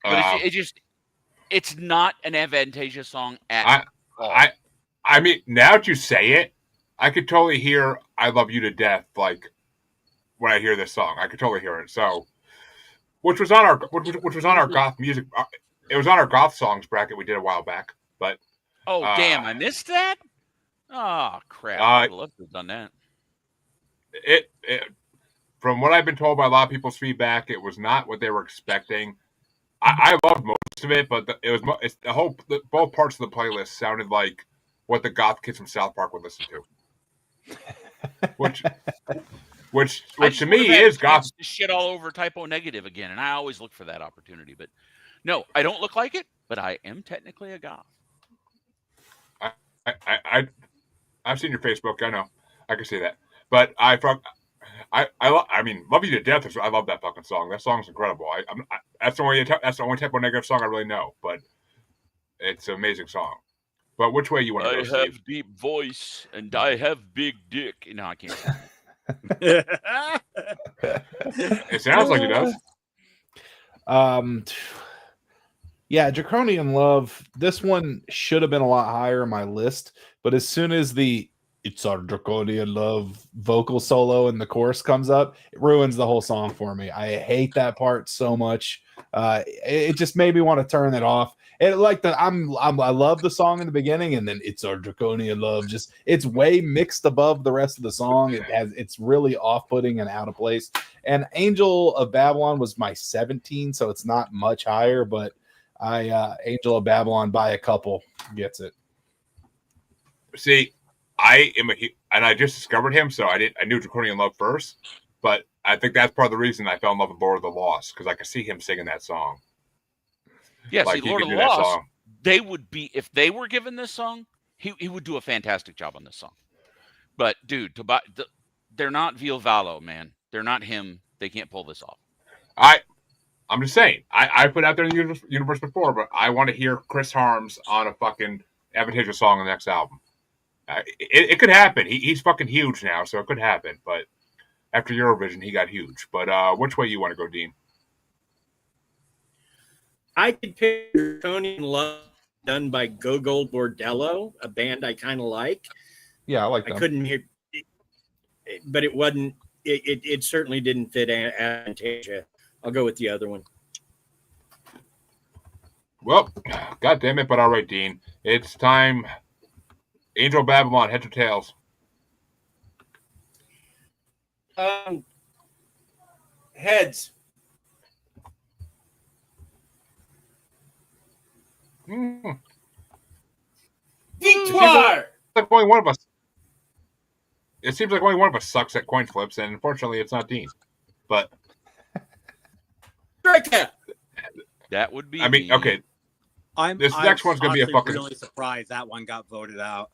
but it's not an Avantasia song at all.
I mean, now that you say it, I could totally hear "I Love You to Death" like when I hear this song. I could totally hear it. So, which was on our goth music. It was on our goth songs bracket we did a while back. But
damn, I missed that. Oh crap! I'd love to have done that.
It from what I've been told by a lot of people's feedback, it was not what they were expecting. I loved most of it, but both parts of the playlist sounded like what the goth kids from South Park would listen to. Which to me is goth.
Shit all over Typo Negative again, and I always look for that opportunity. But no, I don't look like it, but I am technically a goth.
I've seen your Facebook. I know. I can see that. But I mean, "Love You to Death" I love that fucking song. That song's incredible. That's the only Typo Negative song I really know. But it's an amazing song. But which way you want to go, Steve?
I have deep voice and I have big dick. No, I can't.
It sounds like it does.
Yeah, Draconian Love. This one should have been a lot higher on my list, but as soon as the "It's Our Draconian Love" vocal solo in the chorus comes up, it ruins the whole song for me. I hate that part so much. It just made me want to turn it off. I love the song in the beginning, and then "It's Our Draconian Love." Just it's way mixed above the rest of the song. It's really off-putting and out of place. And Angel of Babylon was my 17, so it's not much higher, but Angel of Babylon by a couple gets it.
See, I just discovered him, so I knew Draconian Love first, but I think that's part of the reason I fell in love with Lord of the Lost, because I could see him singing that song.
Yeah, like, see, Lord of the Lost, they would be, if they were given this song, he would do a fantastic job on this song. But dude, they're not Vil Valo, man. They're not him. They can't pull this off.
I'm just saying. I put out there in the universe before, but I want to hear Chris Harms on a fucking Avantasia song on the next album. It could happen. He's fucking huge now, so it could happen. But after Eurovision, he got huge. But which way you want to go, Dean?
I could pick Draconian Love done by Gogol Bordello, a band I kind of like.
Yeah, I like them.
I couldn't hear, but it wasn't. It certainly didn't fit Avantasia. I'll go with the other one.
Well, God damn it, but all right, Dean. It's time. Angel of Babylon, heads or tails?
Heads. Victoire!
Like only one of us. It seems like only one of us sucks at coin flips, and unfortunately, it's not Dean. But
that would be.
I mean, okay. This next one's gonna be a fucking.
Really surprised that one got voted out.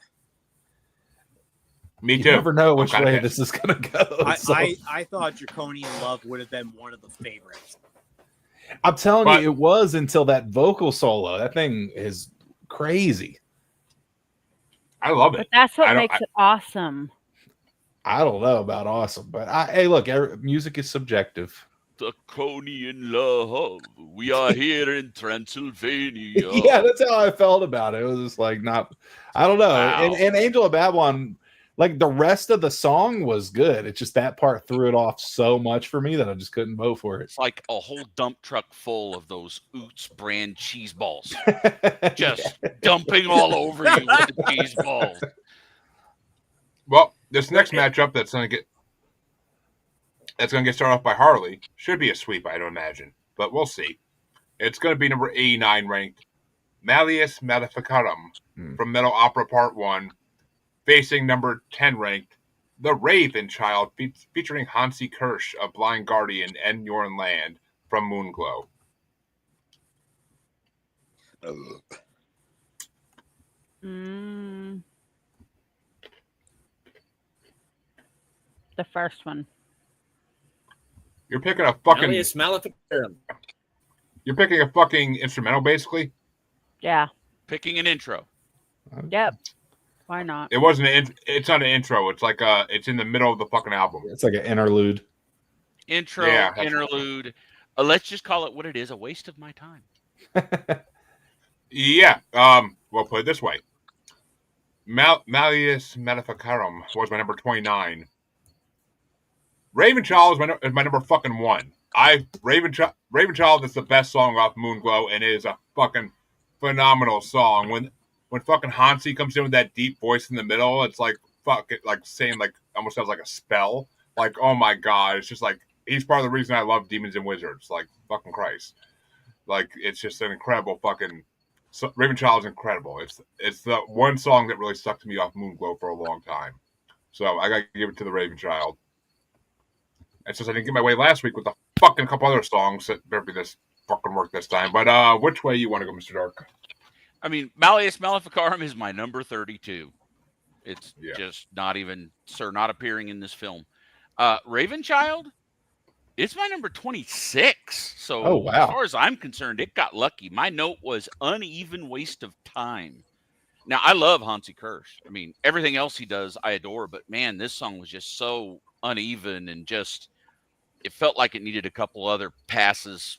Me too.
You never know which way this is gonna go.
I thought Draconian Love would have been one of the favorites.
I'm telling you, it was until that vocal solo. That thing is crazy.
I love it.
But that's what makes it awesome.
I don't know about awesome, but hey, look, music is subjective.
Draconian love. We are here in Transylvania.
Yeah, that's how I felt about it. It was just like not, I don't know.
Wow.
And Angel of Babylon, like the rest of the song was good. It's just that part threw it off so much for me that I just couldn't vote for it.
It's like a whole dump truck full of those Oots brand cheese balls. Just dumping all over you with the cheese balls.
Well, this next matchup that's gonna get started off by Harley should be a sweep, I'd imagine, but we'll see. It's gonna be number 89 ranked Malleus Maleficarum from Metal Opera Part 1, facing number 10 ranked The Raven Child, featuring Hansi Kirsch of Blind Guardian and Norn Land from Moonglow.
The first one.
You're picking a fucking
Malleus Maleficarum.
You're picking a fucking instrumental, basically.
Yeah.
Picking an intro.
Yep. Why not?
It wasn't it's not an intro. It's like it's in the middle of the fucking album.
It's like an interlude.
Intro,
Yeah.
interlude. Let's just call it what it is, a waste of my time.
Yeah. Well, put it this way. Malleus Maleficarum was my number 29. Raven Child is my number fucking 1. Raven Child is the best song off Moonglow, and it is a fucking phenomenal song. When fucking Hansi comes in with that deep voice in the middle, it's like fuck it, like saying like almost sounds like a spell. Like, oh my god, it's just like he's part of the reason I love Demons and Wizards. Like fucking Christ. Like it's just an incredible fucking Raven Child is incredible. It's the one song that really stuck to me off Moonglow for a long time. So I gotta give it to the Raven Child. And since I didn't get my way last week with the fucking couple other songs, that better be this fucking work this time. But which way you want to go, Mr. Dark?
I mean, Malleus Maleficarum is my number 32. It's just not appearing in this film. Raven Child, it's my number 26. So as far as I'm concerned, it got lucky. My note was uneven waste of time. Now, I love Hansi Kirsch. I mean, everything else he does, I adore. But, man, this song was just so uneven and just it felt like it needed a couple other passes.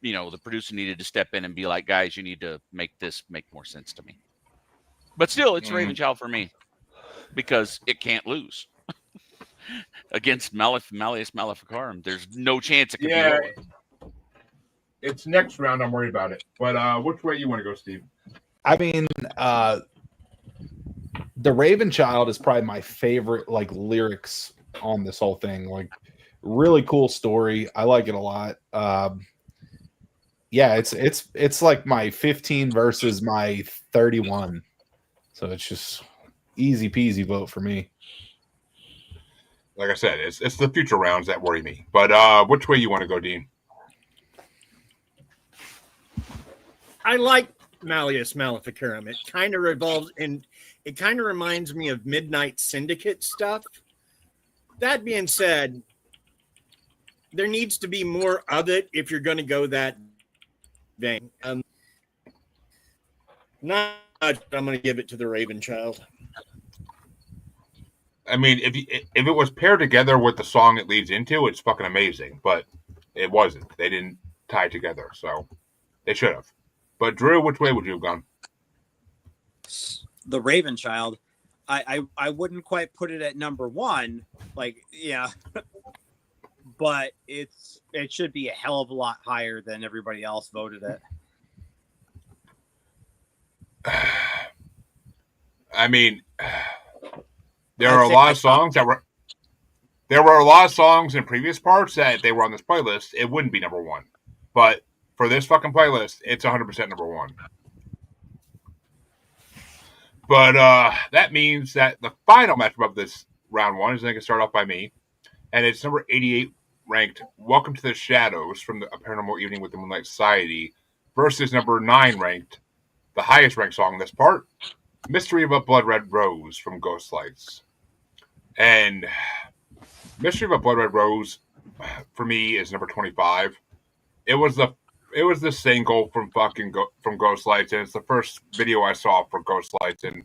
You know, the producer needed to step in and be like, guys, you need to make this make more sense to me. But still, it's Raven Child for me because it can't lose against Malleus Maleficarum. There's no chance it could be over.
It's next round. I'm worried about it. But which way you want to go, Steve?
I mean, the Raven Child is probably my favorite like lyrics on this whole thing. Like, really cool story. I like it a lot. Yeah, it's like my 15 versus my 31. So it's just easy peasy vote for me.
Like I said, it's the future rounds that worry me. But which way you want to go, Dean?
I like Malleus Maleficarum. It kind of revolves and it kind of reminds me of Midnight Syndicate stuff. That being said, there needs to be more of it if you're going to go that vein. Not much, I'm going to give it to the Raven Child.
I mean, if it was paired together with the song it leads into, it's fucking amazing. But it wasn't. They didn't tie together, so they should have. But Drew, which way would you have gone?
The Raven Child. I wouldn't quite put it at number 1. Like, yeah. But it should be a hell of a lot higher than everybody else voted it.
I mean, there were a lot of songs in previous parts that if they were on this playlist, it wouldn't be number 1. But for this fucking playlist, it's 100% number 1. But that means that the final matchup of this round 1 is going to start off by me, and it's number 88 ranked Welcome to the Shadows from the Paranormal Evening with the Moonlight Society versus number 9 ranked, the highest ranked song in this part, Mystery of a Blood Red Rose from Ghostlights. And Mystery of a Blood Red Rose for me is number 25. It was the single from Ghostlights, and it's the first video I saw for Ghostlights, and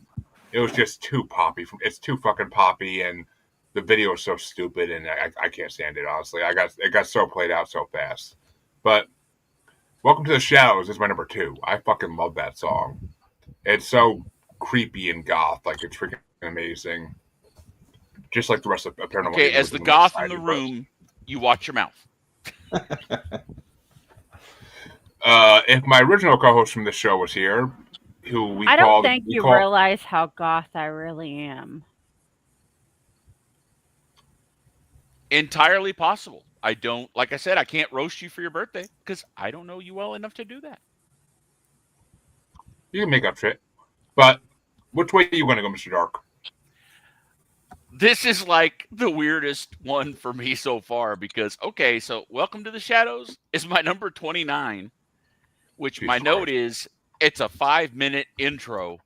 it was just too poppy. It's too fucking poppy, and the video is so stupid, and I can't stand it. Honestly, it got so played out so fast. But Welcome to the Shadows is my number 2. I fucking love that song. It's so creepy and goth, like it's freaking amazing. Just like the rest of Paranormal.
Okay, as the goth in the room, you watch your mouth.
If my original co-host from the show was here, who we
I
called,
don't think you realize how goth I really am.
Entirely possible. I don't, like I said, I can't roast you for your birthday because I don't know you well enough to do that.
You can make up shit. But which way are you going to go, Mr. Dark?
This is like the weirdest one for me so far because, okay, so Welcome to the Shadows is my number 29, which my note is it's a 5-minute intro.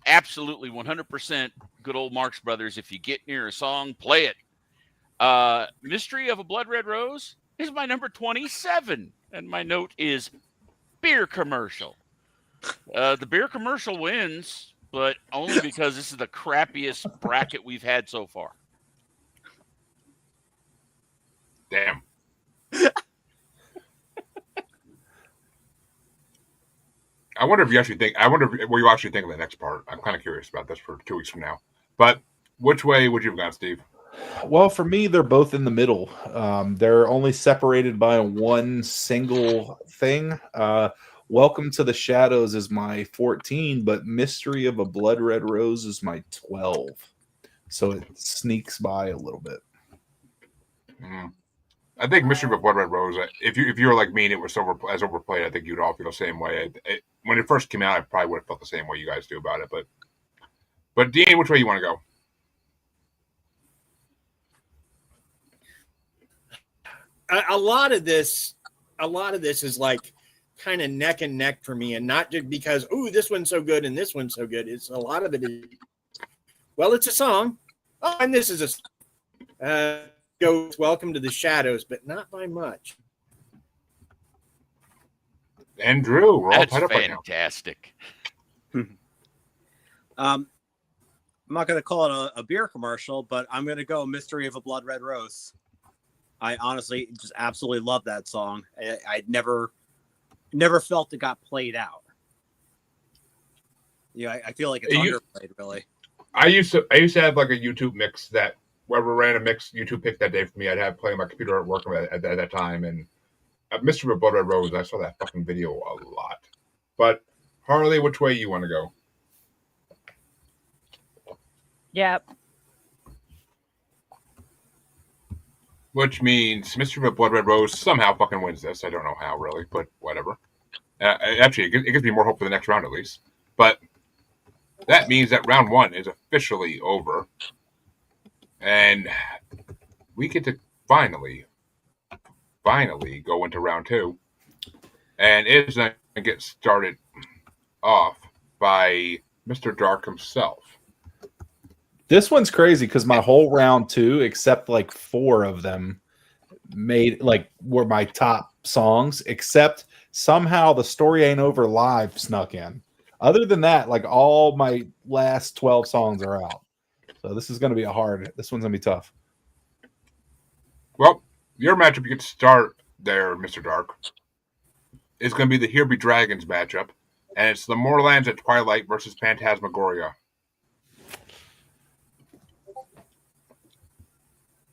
Absolutely 100% good old Marx Brothers. If you get near a song, play it. Mystery of a Blood Red Rose is my number 27, and my note is beer commercial. The beer commercial wins, but only because this is the crappiest bracket we've had so far.
Damn. I wonder what you actually think of the next part. I'm kind of curious about this for 2 weeks from now. But which way would you have gone, Steve?
Well, for me, they're both in the middle. They're only separated by one single thing. Welcome to the Shadows is my 14, but Mystery of a Blood Red Rose is my 12. So it sneaks by a little bit.
I think Mystery of a Blood Red Rose, if you were like me and it was overplayed, I think you'd all feel the same way. When it first came out, I probably would have felt the same way you guys do about it. But Dean, which way you want to go?
A lot of this is like kind of neck and neck for me, and not just because this one's so good and this one's so good. It's a lot of it is, well, it's a song. Oh, and this is goes Welcome to the Shadows, but not by much.
And Drew, we're all tied up
fantastic.
Right now. I'm not going to call it a beer commercial, but I'm going to go Mystery of a Blood Red Rose. I honestly just absolutely love that song. I'd never felt it got played out. Yeah, I feel like it's underplayed, really. I used
to have like a YouTube mix that whoever ran a mix YouTube picked that day for me, I'd have playing my computer at work at that time. And Mystery of Blood Red Rose, I saw that fucking video a lot. But Harley, which way you want to go?
Yep.
Which means Mystery of Blood Red Rose somehow fucking wins this. I don't know how, really, but whatever. Actually, it gives me more hope for the next round, at least. But that means that round 1 is officially over. And we get to finally go into round 2. And it's going to get started off by Mr. Dark himself.
This one's crazy because my whole round 2, except like 4 of them, were my top songs, except somehow the Story Ain't Over live snuck in. Other than that, like all my last 12 songs are out. So this is going to be this one's going to be tough.
Well, your matchup you get to start there, Mr. Dark, is going to be the Here Be Dragons matchup, and it's the Moorlands at Twilight versus Phantasmagoria.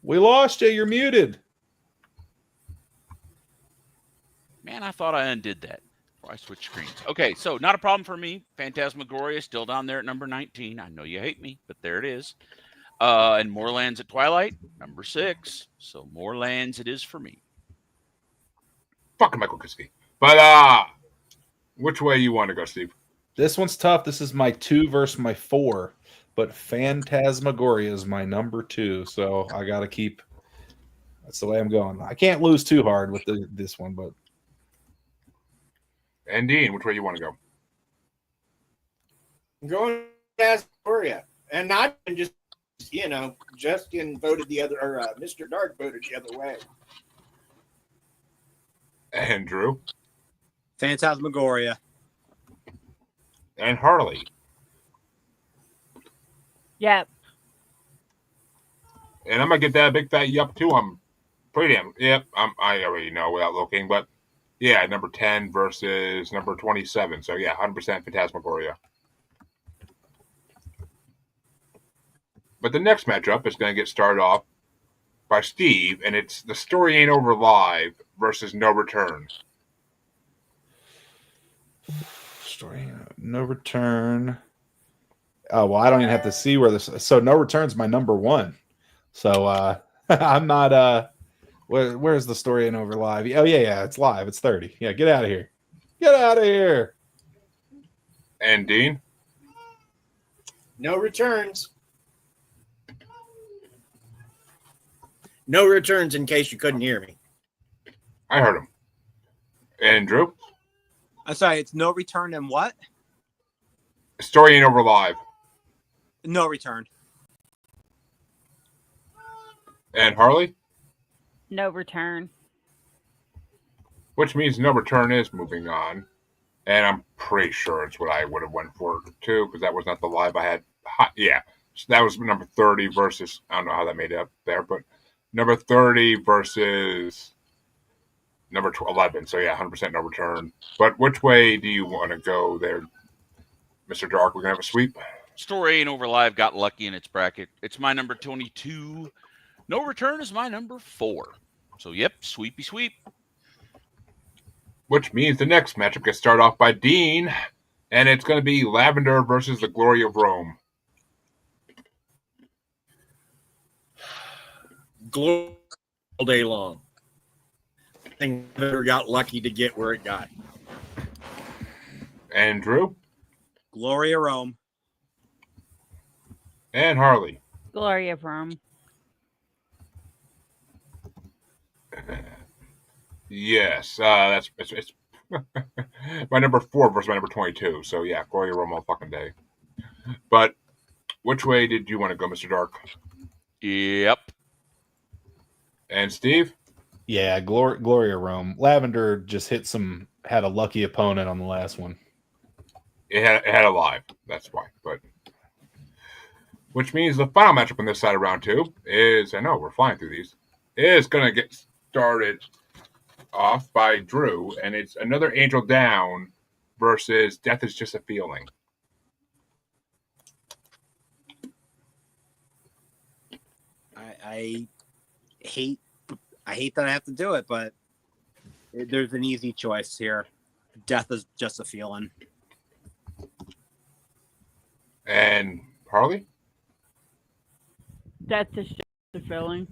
We lost you. You're muted.
Man, I thought I undid that before I switched screens. Okay, so not a problem for me. Phantasmagoria still down there at number 19. I know you hate me, but there it is. And Moorlands at Twilight, number 6. So Moorlands it is for me.
Fucking Michael Kiske. But which way you want to go, Steve?
This one's tough. This is my 2 versus my 4. But Phantasmagoria is my number 2, so I got to keep. That's the way I'm going. I can't lose too hard with this one, but.
And Dean, which way you want to go?
I'm going Phantasmagoria, and not just Justin voted the other, or Mr. Dark voted the other way.
And Drew?
Phantasmagoria.
And Harley?
Yep.
And I'm gonna get that big fat yup too. I'm pretty damn. Yep, I already know without looking, but yeah, number 10 versus number 27. So yeah, 100% Phantasmagoria. But the next matchup is going to get started off by Steve, and it's The Story Ain't Over Live versus No Return.
Story No Return. Oh well, I don't even have to see where this. So No Return's my number one. So I'm not. Where's The Story Ain't Over Live? Oh yeah, it's live. It's 30. Yeah, get out of here. Get out of here.
And Dean?
No returns. No returns, in case you couldn't hear me.
I heard him. And Drew?
I'm sorry, it's No Return and what?
Story Ain't Over Live.
No Return.
And Harley?
No Return.
Which means No Return is moving on. And I'm pretty sure it's what I would have went for too, because that was not the live I had. Yeah, so that was number 30 versus, I don't know how that made it up there, but number 30 versus number 11. So yeah, 100% No Return. But which way do you want to go there, Mr. Dark? We're going to have a sweep?
Story Ain't Over Live got lucky in its bracket. It's my number 22. No Return is my number 4. So yep, sweepy sweep.
Which means the next matchup gets started off by Dean, and it's going to be Lavender versus the Glory of Rome.
Glory all day long. I think Lavender got lucky to get where it got.
And Drew?
Glory of Rome.
And Harley?
Glory of Rome.
Yes, that's it's my number 4 versus my number 22. So yeah, Glory of Rome all fucking day. But which way did you want to go, Mr. Dark?
Yep.
And Steve?
Yeah, Gloria Rome. Lavender just had a lucky opponent on the last one.
It had a live. That's why. But which means the final matchup on this side of round 2 is, I know we're flying through these, is going to get started off by Drew, and it's Another Angel Down versus Death Is Just a Feeling.
I hate that I have to do it, but there's an easy choice here. Death Is Just a Feeling.
And Harley?
Death Is Just a Feeling.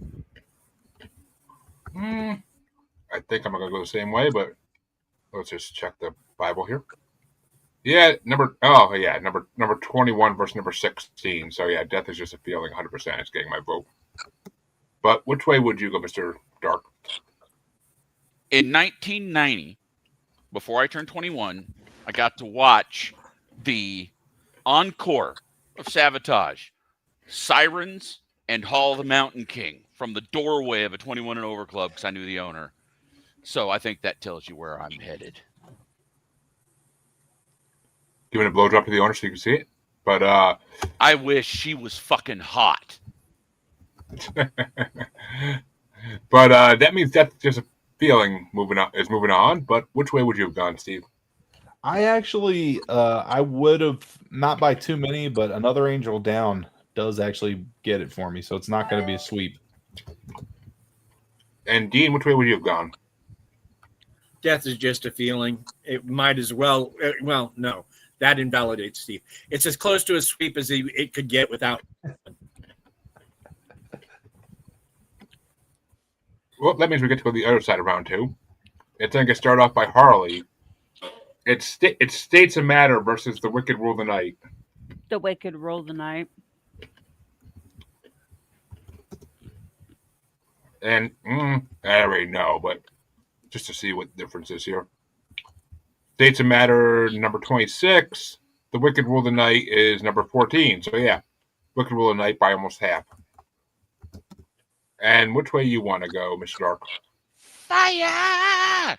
I think I'm going to go the same way, but let's just check the Bible here. Yeah, number 21 versus number 16. So yeah, Death Is Just a Feeling, 100% is getting my vote. But which way would you go, Mr. Dark?
In 1990, before I turned 21, I got to watch the encore of Sabotage, Sirens and Hall of the Mountain King, from the doorway of a 21 and over club because I knew the owner. So I think that tells you where I'm headed.
Giving a blowjob to the owner so you can see it. But
I wish she was fucking hot.
but that means Death Is Just a Feeling moving on. But which way would you have gone, Steve?
I actually I would have, not by too many, but Another Angel Down does actually get it for me, so it's not going to be a sweep.
And Dean, which way would you have gone?
Death Is Just a Feeling. It might as well. Well, no, that invalidates Steve. It's as close to a sweep as it could get without.
Well, that means we get to go to the other side of round 2. It's going to get started off by Harley. It's States of Matter versus The Wicked Rule the Night.
The Wicked Rule the Night.
And I already know, but just to see what the difference is here. States of Matter, number 26. The Wicked Rule the Night is number 14. So yeah, Wicked Rule the Night by almost half. And which way you want to go, Mr. Dark?
Fire!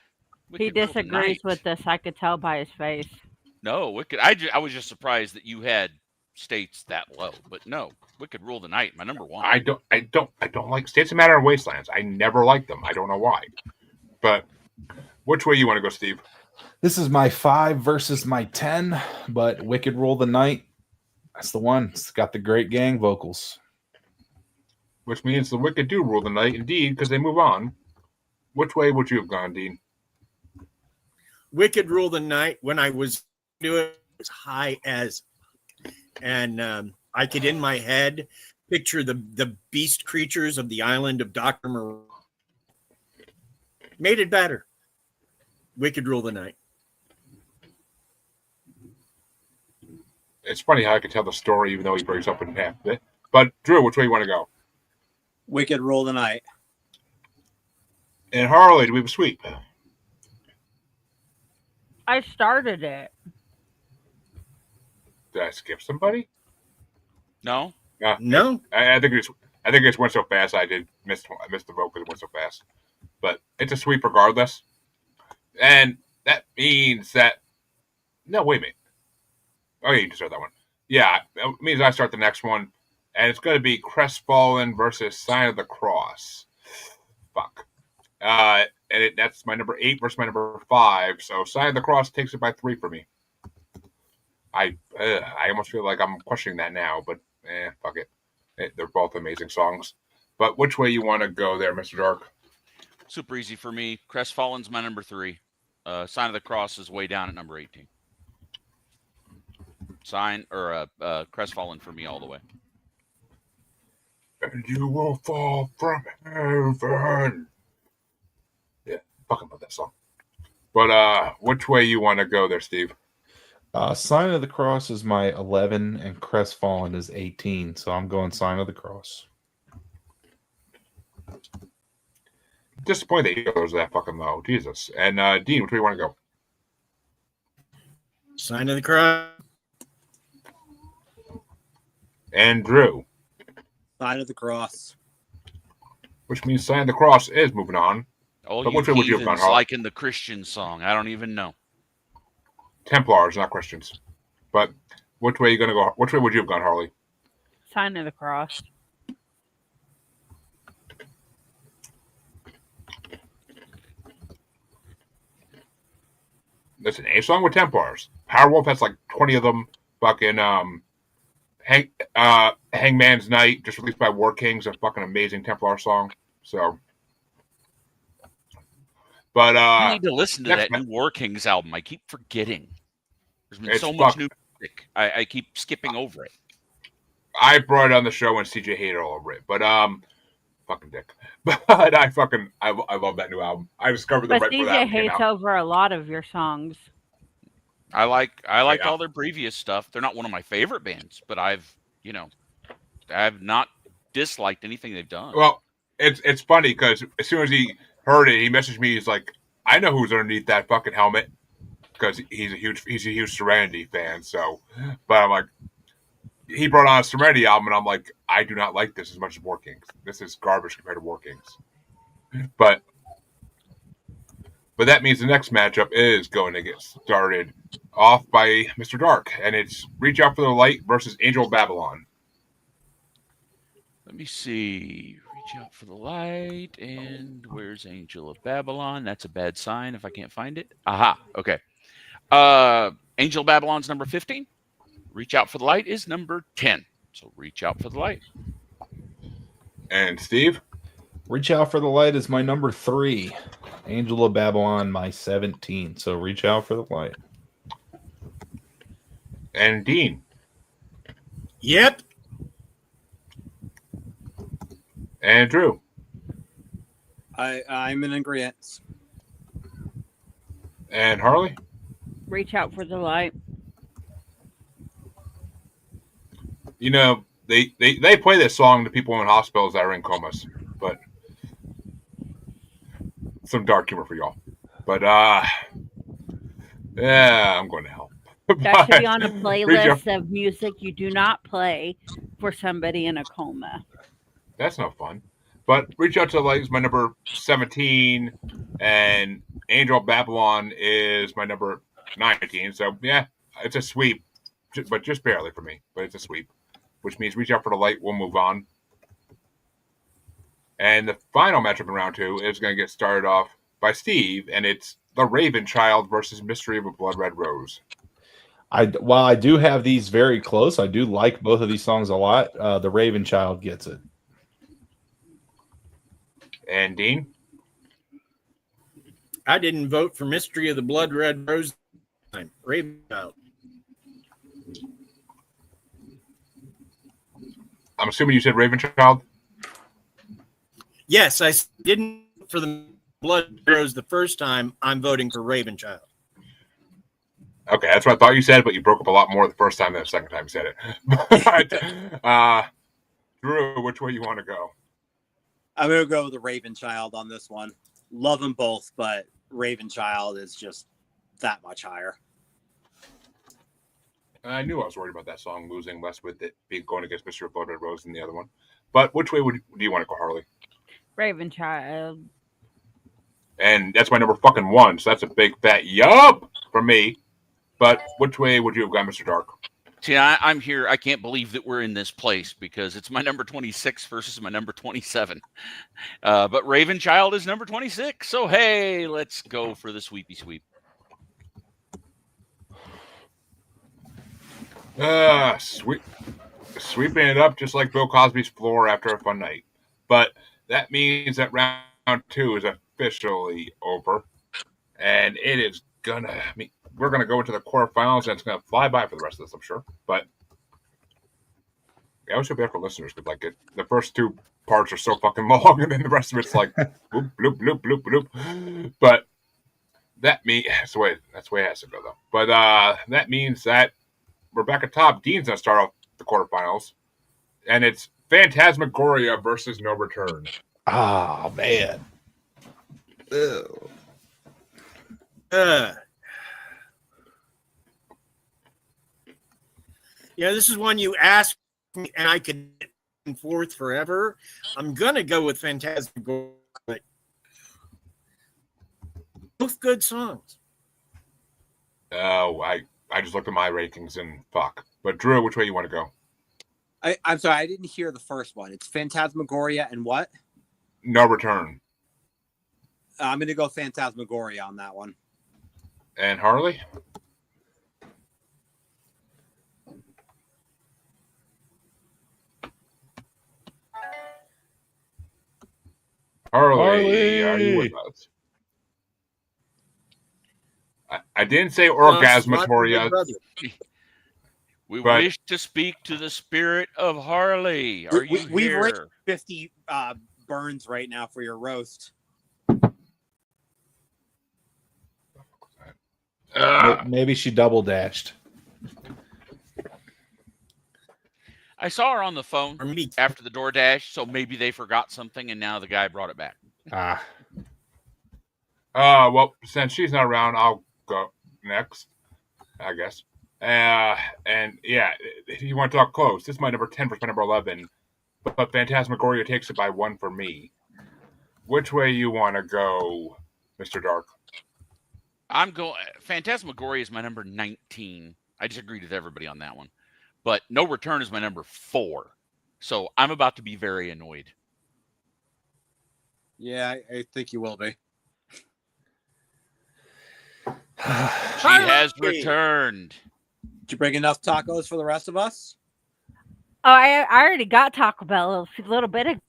He disagrees with this. I could tell by his face.
No, Wicked. I was just surprised that you had States that low. But no, Wicked Rule the Night, my number one.
I don't like States of Matter and Wastelands. I never liked them. I don't know why. But which way you want to go, Steve?
This is my 5 versus my 10, but Wicked Rule the Night, that's the one. It's got the great gang vocals.
Which means the Wicked do rule the night, indeed, because they move on. Which way would you have gone, Dean?
Wicked Rule the Night. When I was doing it as high as, and I could in my head picture the beast creatures of the island of Dr. Moreau. Made it better. Wicked Rule the Night.
It's funny how I could tell the story even though he breaks up in half of it. But Drew, which way you want to go?
Wicked Rule the Night.
And Harley, do we have a sweep?
I started it.
Did I skip somebody?
No.
No.
I think it just went so fast. I missed the vote because it went so fast. But it's a sweep regardless. And that means that no, wait a minute. Oh yeah, you can start that one. Yeah, it means I start the next one. And it's going to be Crestfallen versus Sign of the Cross. Fuck. That's my number 8 versus my number 5. So Sign of the Cross takes it by 3 for me. I almost feel like I'm questioning that now, but fuck it. They're both amazing songs. But which way you want to go there, Mr. Dark?
Super easy for me. Crestfallen's my number 3. Sign of the Cross is way down at number 18. Crestfallen for me all the way.
And you will fall from heaven. Yeah, fucking love that song. But which way you want to go there, Steve?
Sign of the Cross is my 11 and Crestfallen is 18. So I'm going Sign of the Cross.
Disappointed that he goes that fucking low. Jesus. And Dean, which way you want to go?
Sign of the Cross.
And Drew.
Sign of the Cross.
Which means Sign of the Cross is moving on.
Oh,
but
you
which way would you have gone,
heathens
Harley?
like in the Christian song. I don't even know.
Templars, not Christians. But which way are you going to go? Which way would you have gone, Harley?
Sign of the Cross.
Listen, a song with Templars. Powerwolf has like 20 of them. Fucking Hangman's Night, just released by War Kings, a fucking amazing Templar song. So, but
you need to listen to that new War Kings album. I keep forgetting. There's been so much new music. I keep skipping over it.
I brought it on the show when CJ hated all over it, but fucking dick. But I love that new album. I discovered them right before that
CJ hates over a lot of your songs.
I liked all their previous stuff. They're not one of my favorite bands, but I've not disliked anything they've done.
Well, it's funny because as soon as he heard it, he messaged me. He's like, "I know who's underneath that fucking helmet," because he's a huge Serenity fan. So, but I'm like, he brought on a Serenity album, and I'm like, I do not like this as much as War Kings. This is garbage compared to War Kings. But that means the next matchup is going to get started off by Mr. Dark, and it's Reach Out for the Light versus Angel of Babylon.
Let me see. Reach Out for the Light, and where's Angel of Babylon? That's a bad sign if I can't find it. Aha, okay. Angel of Babylon's number 15. Reach Out for the Light is number 10. So Reach Out for the Light.
And Steve?
Reach Out for the Light is my number 3. Angel of Babylon, my 17. So Reach Out for the Light.
And Dean?
Yep.
And Drew?
I'm in agreement.
And Harley?
Reach Out for the Light.
You know, they play this song to people in hospitals that are in comas, but some dark humor for y'all. But yeah, I'm going to hell.
That should be on a playlist of music you do not play for somebody in a coma.
That's no fun. But Reach Out to the Light is my number 17, and Angel of Babylon is my number 19. So yeah, it's a sweep. but just barely for me. But it's a sweep, which means Reach Out for the Light will move on. And the final matchup in round 2 is going to get started off by Steve, and it's The Raven Child versus Mystery of a Blood Red Rose.
While I do have these very close, I do like both of these songs a lot. The Raven Child gets it.
And Dean?
I didn't vote for Mystery of the Blood Red Rose. Raven Child.
I'm assuming you said Raven Child?
Yes, I didn't vote for the Blood Rose the first time. I'm voting for Raven Child.
Okay, that's what I thought you said, but you broke up a lot more the first time than the second time you said it. Drew, which way you want to go?
I'm going to go with the Raven Child on this one. Love them both, but Raven Child is just that much higher.
I knew I was worried about that song losing, less with it being going against Mr. Blood Red Rose than the other one. But which way do you want to go, Harley?
Raven Child.
And that's my number fucking 1, so that's a big fat yup for me. But which way would you have gone, Mr. Dark?
See, I'm here. I can't believe that we're in this place because it's my number 26 versus my number 27. But Raven Child is number 26. So, hey, let's go for the sweepy sweep.
Sweeping it up just like Bill Cosby's floor after a fun night. But that means that round 2 is officially over. And it is we're going to go into the quarterfinals, and it's going to fly by for the rest of this, I'm sure. But I always feel bad for listeners because the first 2 parts are so fucking long, and then the rest of it's like bloop, bloop, bloop, bloop, bloop. But that's the way it has to go, though. But that means that we're back at top. Dean's going to start off the quarterfinals, and it's Phantasmagoria versus No Return.
Oh, man. Ew.
Yeah, this is one you asked me, and I could get back and forth forever. I'm gonna go with Phantasmagoria. Both good songs.
Oh, I just looked at my rankings and fuck. But Drew, which way you want to go?
I'm sorry, I didn't hear the first one. It's Phantasmagoria and what?
No Return.
I'm going to go Phantasmagoria on that one.
And Harley? Harley, are you with us? I didn't say Orgasmatoria.
We wish to speak to the spirit of Harley. Are you
We've
here?
ranked 50 burns right now for your roast.
Maybe she double dashed.
I saw her on the phone after the DoorDash, so maybe they forgot something, and now the guy brought it back.
Well, since she's not around, I'll go next, I guess. And yeah, if you want to talk close, this is my number 10 versus my number 11, but Phantasmagoria takes it by 1 for me. Which way you want to go, Mr. Dark?
I'm going. Phantasmagoria is my number 19. I disagreed with everybody on that one, but No Return is my number 4. So I'm about to be very annoyed.
Yeah, I think you will be.
She has returned.
Did you bring enough tacos for the rest of us?
Oh, I already got Taco Bell a little bit ago.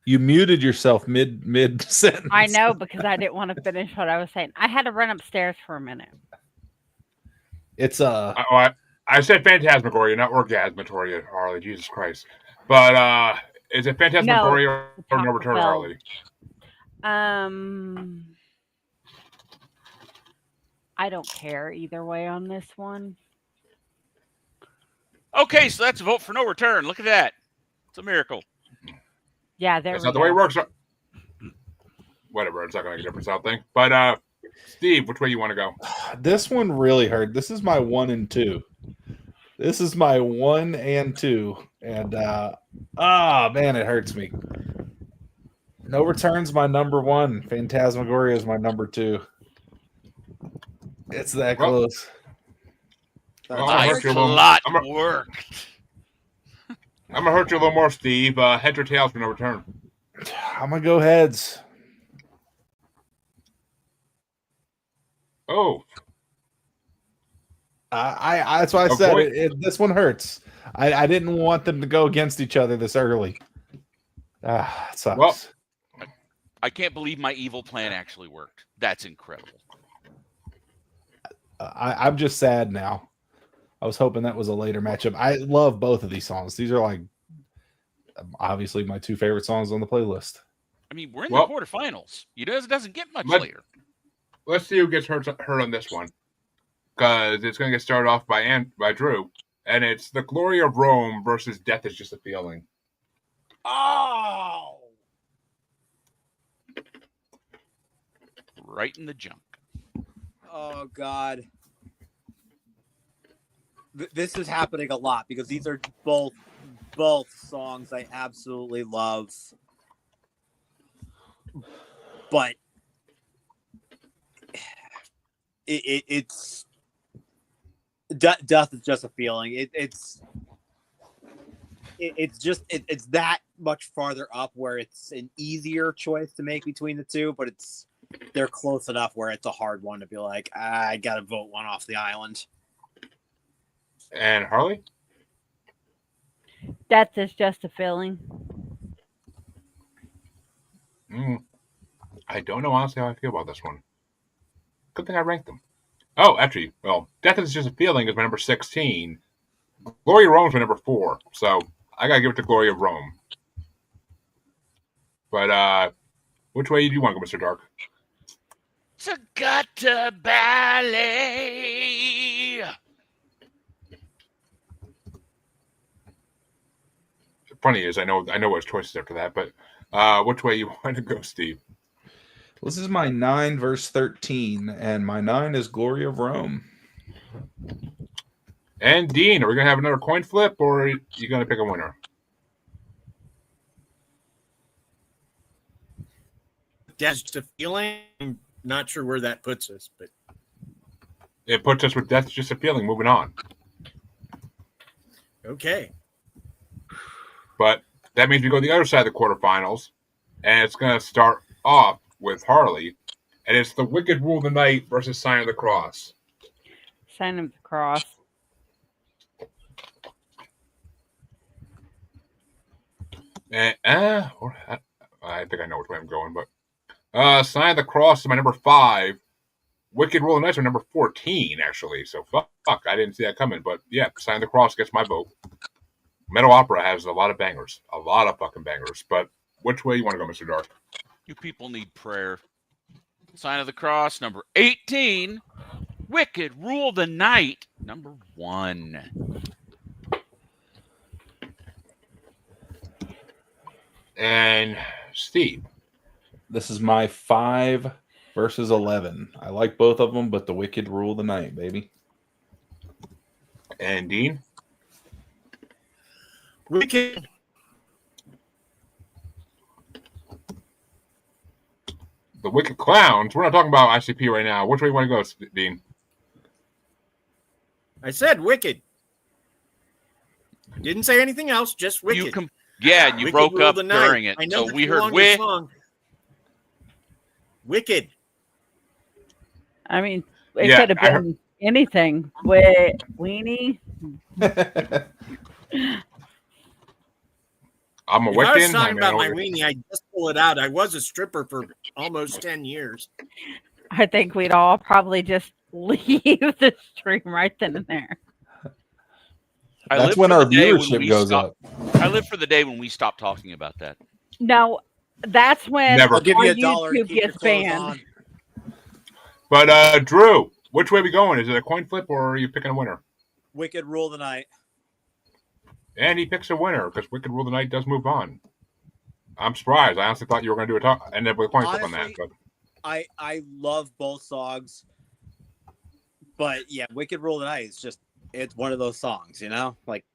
You muted yourself mid sentence.
I know, because I didn't want to finish what I was saying. I had to run upstairs for a minute.
It's
I said Phantasmagoria, not Orgasmatoria, Harley. Jesus Christ. But is it Phantasmagoria or No Return, Harley?
I don't care either way on this one.
Okay, so that's a vote for No Return. Look at that. It's a miracle.
Yeah,
that's not the way it works. Whatever, it's not going to make a difference, I don't think. But Steve, which way you want to go?
This one really hurt. This is my 1 and 2. This is my 1 and 2. And man, it hurts me. No Return's my number 1. Phantasmagoria is my number 2. It's that close.
Nice plot work.
I'm gonna hurt you a little more, Steve. Heads or tails for no return.
I'm gonna go heads.
Oh,
that's why I said this one hurts. I didn't want them to go against each other this early. It sucks.
Well,
I can't believe my evil plan actually worked. That's incredible.
I'm just sad now. I was hoping that was a later matchup. I love both of these songs. These are like obviously my two favorite songs on the playlist.
I mean, we're in the quarterfinals. It doesn't get much later.
Let's see who gets hurt on this one, because it's going to get started off by Drew, and it's The Glory of Rome versus Death is Just a Feeling.
Oh!
Right in the junk.
Oh, God. This is happening a lot because these are both songs I absolutely love. But it's Death is Just a Feeling. It's that much farther up where it's an easier choice to make between the two, but they're close enough where it's a hard one to be like, I gotta vote one off the island.
And Harley?
Death is Just a Feeling.
I don't know honestly how I feel about this one. Good thing I ranked them. Oh, actually, well, Death is Just a Feeling is my number 16. Glory of Rome is my number 4. So I gotta give it to Glory of Rome. But which way do you want to go, Mr. Dark?
Sagata Ballet.
Funny is I know what choices after that, but which way you want to go, Steve?
This is my 9 verse 13, and my 9 is Glory of Rome.
And Dean, are we gonna have another coin flip, or are you gonna pick a winner?
That's just a feeling. I'm not sure where that puts us, but
it puts us with Death's Just a Feeling. Moving on.
Okay.
But that means we go to the other side of the quarterfinals, and it's going to start off with Harley, and it's The Wicked Rule of the Night versus Sign of the Cross.
Sign of the Cross.
And, I think I know which way I'm going, but Sign of the Cross is my number 5. Wicked Rule of the Night is my number 14, actually. So fuck, I didn't see that coming. But yeah, Sign of the Cross gets my vote. Metal Opera has a lot of bangers, a lot of fucking bangers. But which way you want to go, Mr. Dark?
You people need prayer. Sign of the Cross, number 18. Wicked Rule the Night, number 1.
And Steve.
This is my 5 versus 11. I like both of them, but the Wicked Rule the Night, baby.
And Dean.
Wicked.
The Wicked Clowns. We're not talking about ICP right now. Which way you want to go, Dean?
I said Wicked. I didn't say anything else, just Wicked.
You
Wicked
broke up
Rule the
during
Night.
it.
I know
So we heard Wicked.
Wicked.
I mean, it could have been anything. With Weenie.
I'm a
If
Wiccan.
I was talking about my weenie, I'd just pull it out. I was a stripper for almost 10 years.
I think we'd all probably just leave the stream right then and there.
That's when our viewership goes up.
I live for the day when we stop talking about that.
No, that's when
Never.
I'll give you
our
$1 to
YouTube
keep your
gets
clothes
banned.
on.
But Drew, which way are we going? Is it a coin flip or are you picking a winner?
Wicked Rule the Night.
And he picks a winner because Wicked Rule of the Night does move on. I'm surprised. I honestly thought you were going to do end up with a coin flip on that. But
I love both songs, but yeah, Wicked Rule of the Night is it's one of those songs, you know, like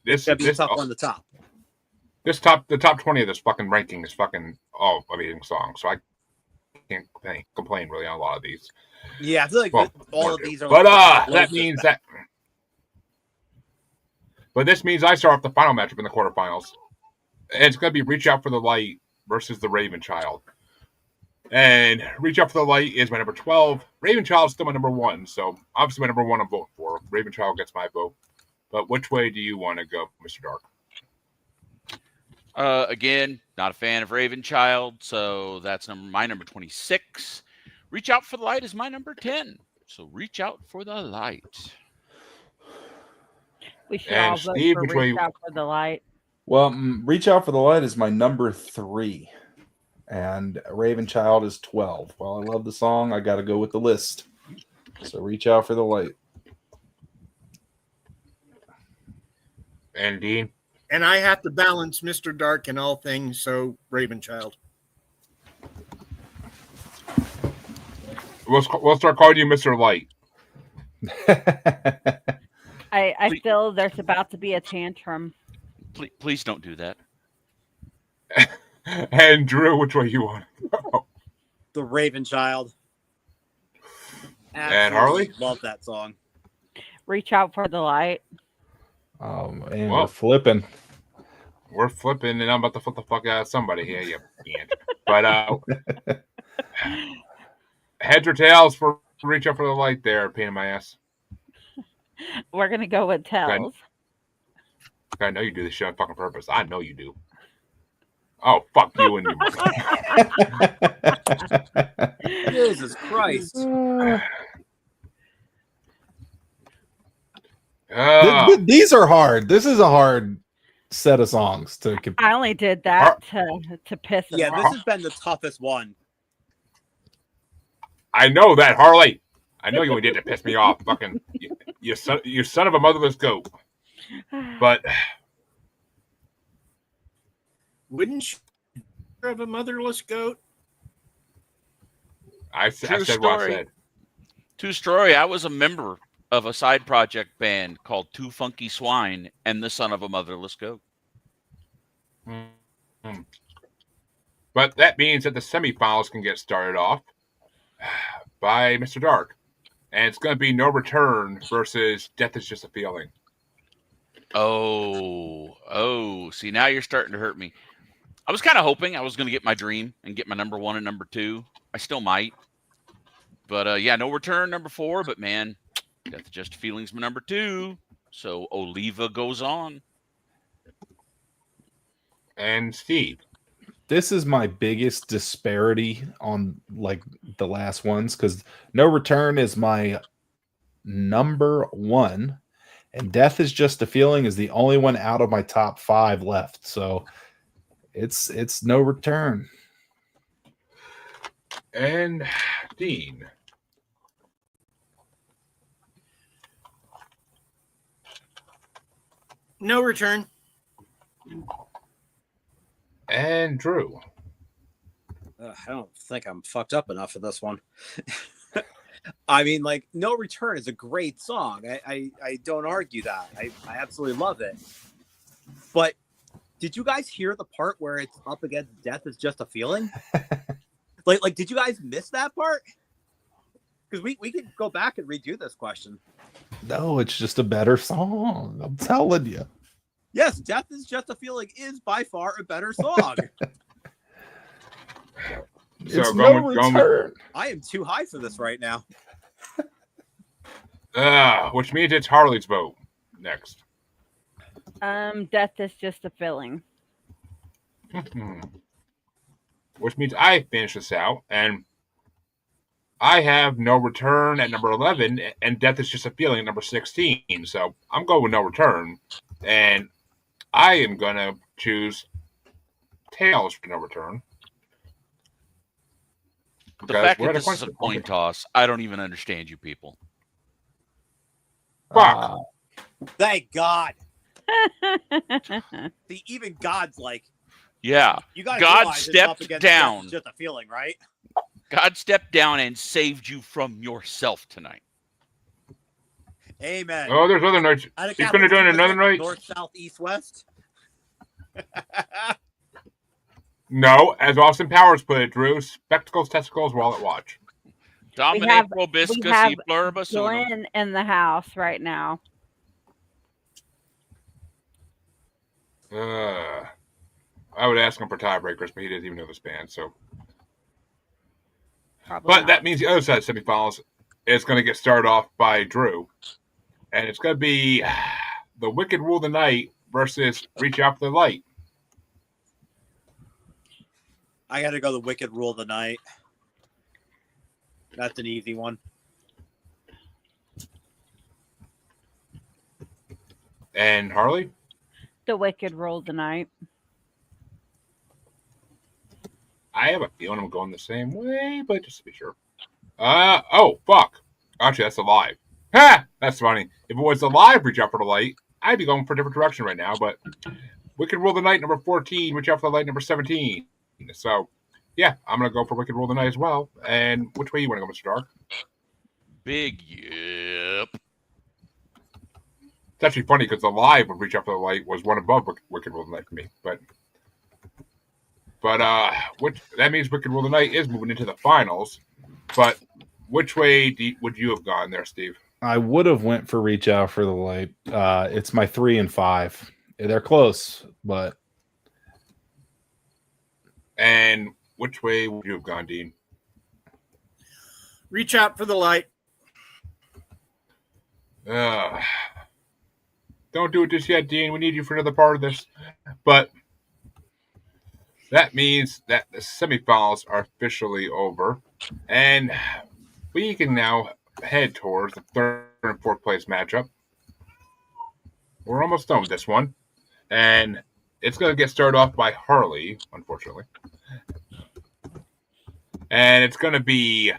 this
tough on the top.
The top 20 of this fucking ranking is fucking amazing songs. So I can't complain really on a lot of these.
Yeah, I feel like all of these are.
But that means that. But this means I start off the final matchup in the quarterfinals. And it's going to be Reach Out for the Light versus the Raven Child. And Reach Out for the Light is my number 12. Raven Child is still my number 1. So obviously my number 1 I'm voting for. Raven Child gets my vote. But which way do you want to go, Mr. Dark?
Again, not a fan of Raven Child, so that's my number 26. Reach Out for the Light is my number 10. So Reach Out for the Light.
We should all vote for Reach Out for the Light.
Well, Reach Out for the Light is my number 3. And Raven Child is 12. Well, I love the song. I got to go with the list. So Reach Out for the Light.
And Dean?
And I have to balance Mr. Dark in all things, so Raven Child.
We'll start calling you Mr. Light.
I feel there's about to be a tantrum.
Please don't do that.
And Drew, which way you want to go?
The Raven Child.
And Harley?
Love that song.
Reach Out for the Light.
Oh, man, we're flipping.
We're flipping, and I'm about to flip the fuck out of somebody here, you can't. But heads or tails for Reach Out for the Light there, pain in my ass.
We're going to go with tails.
I know you do this shit on fucking purpose. I know you do. Oh, fuck you and your
Jesus Christ.
These are hard. This is a hard set of songs to compete.
I only did that to piss him off.
This has been the toughest one.
I know that, Harley. I know you only did to piss me off. Fucking you son of a motherless goat. But
wouldn't you have a motherless goat?
I said what I said.
True story. I was a member of a side project band called Two Funky Swine and the Son of a Motherless Goat.
Mm-hmm. But that means that the semifinals can get started off by Mr. Dark. And it's going to be No Return versus Death is Just a Feeling.
Oh, see, now you're starting to hurt me. I was kind of hoping I was going to get my dream and get my number 1 and number 2. I still might. But, No Return, number 4. But, man, Death is Just a Feeling's my number 2. So, Oliva goes on.
And Steve.
This is my biggest disparity on like the last ones because No Return is my number 1 and Death is Just a Feeling is the only one out of my top 5 left. So it's No Return.
And Dean.
No Return.
And Drew.
I don't think I'm fucked up enough for this one. I mean, like, No Return is a great song. I don't argue that. I absolutely love it. But did you guys hear the part where it's up against Death is Just a Feeling? like, did you guys miss that part? Because we could go back and redo this question.
No, it's just a better song. I'm telling you.
Yes, Death is Just a Feeling is by far a better song.
It's No Return.
I am too high for this right now.
Which means it's Harley's vote next.
Death is Just a Feeling.
Which means I finish this out, and I have No Return at number 11, and Death is Just a Feeling at number 16. So I'm going with No Return, and I am going to choose Tails for No Return.
The fact that this is a coin toss, I don't even understand you people.
Fuck.
Thank God. See, even God's like,
yeah.
You guys
God stepped down.
Just a feeling, right?
God stepped down and saved you from yourself tonight.
Amen.
Oh, there's other nights. He's going to do it another night.
North, south, east, west.
No, as Austin Powers put it, Drew, spectacles, testicles, wallet, watch.
Dominic
probiscus
we have
e pluribus unum.
Glenn in the house right now.
I would ask him for tiebreakers, but he doesn't even know this band, so.
Probably not.
That means the other side of semifinals is going to get started off by Drew. And it's going to be the Wicked Rule of the Night versus Reach Out for the Light.
I got to go the Wicked Rule of the Night. That's an easy one.
And Harley?
The Wicked Rule of the Night.
I have a feeling I'm going the same way, but just to be sure. Oh, fuck. Actually, that's a live. Ha! That's funny. If it was a live Reach Out for the Light, I'd be going for a different direction right now, but Wicked Rule of the Night, number 14, Reach Out for the Light, number 17. So, yeah, I'm going to go for Wicked Rule of the Night as well. And which way you want to go, Mr. Dark?
Big yep.
It's actually funny because the live of Reach Out for the Light was one above Wicked Rule of the Night for me, but that means Wicked Rule of the Night is moving into the finals. But which way would you have gone there, Steve?
I would have went for Reach Out for the Light. It's my 3 and 5. They're close, but.
And which way would you have gone, Dean?
Reach Out for the Light.
Don't do it just yet, Dean. We need you for another part of this. But that means that the semifinals are officially over. And we can now head towards the third and fourth place matchup. We're almost done with this one. And it's going to get started off by Harley, unfortunately. And it's going to be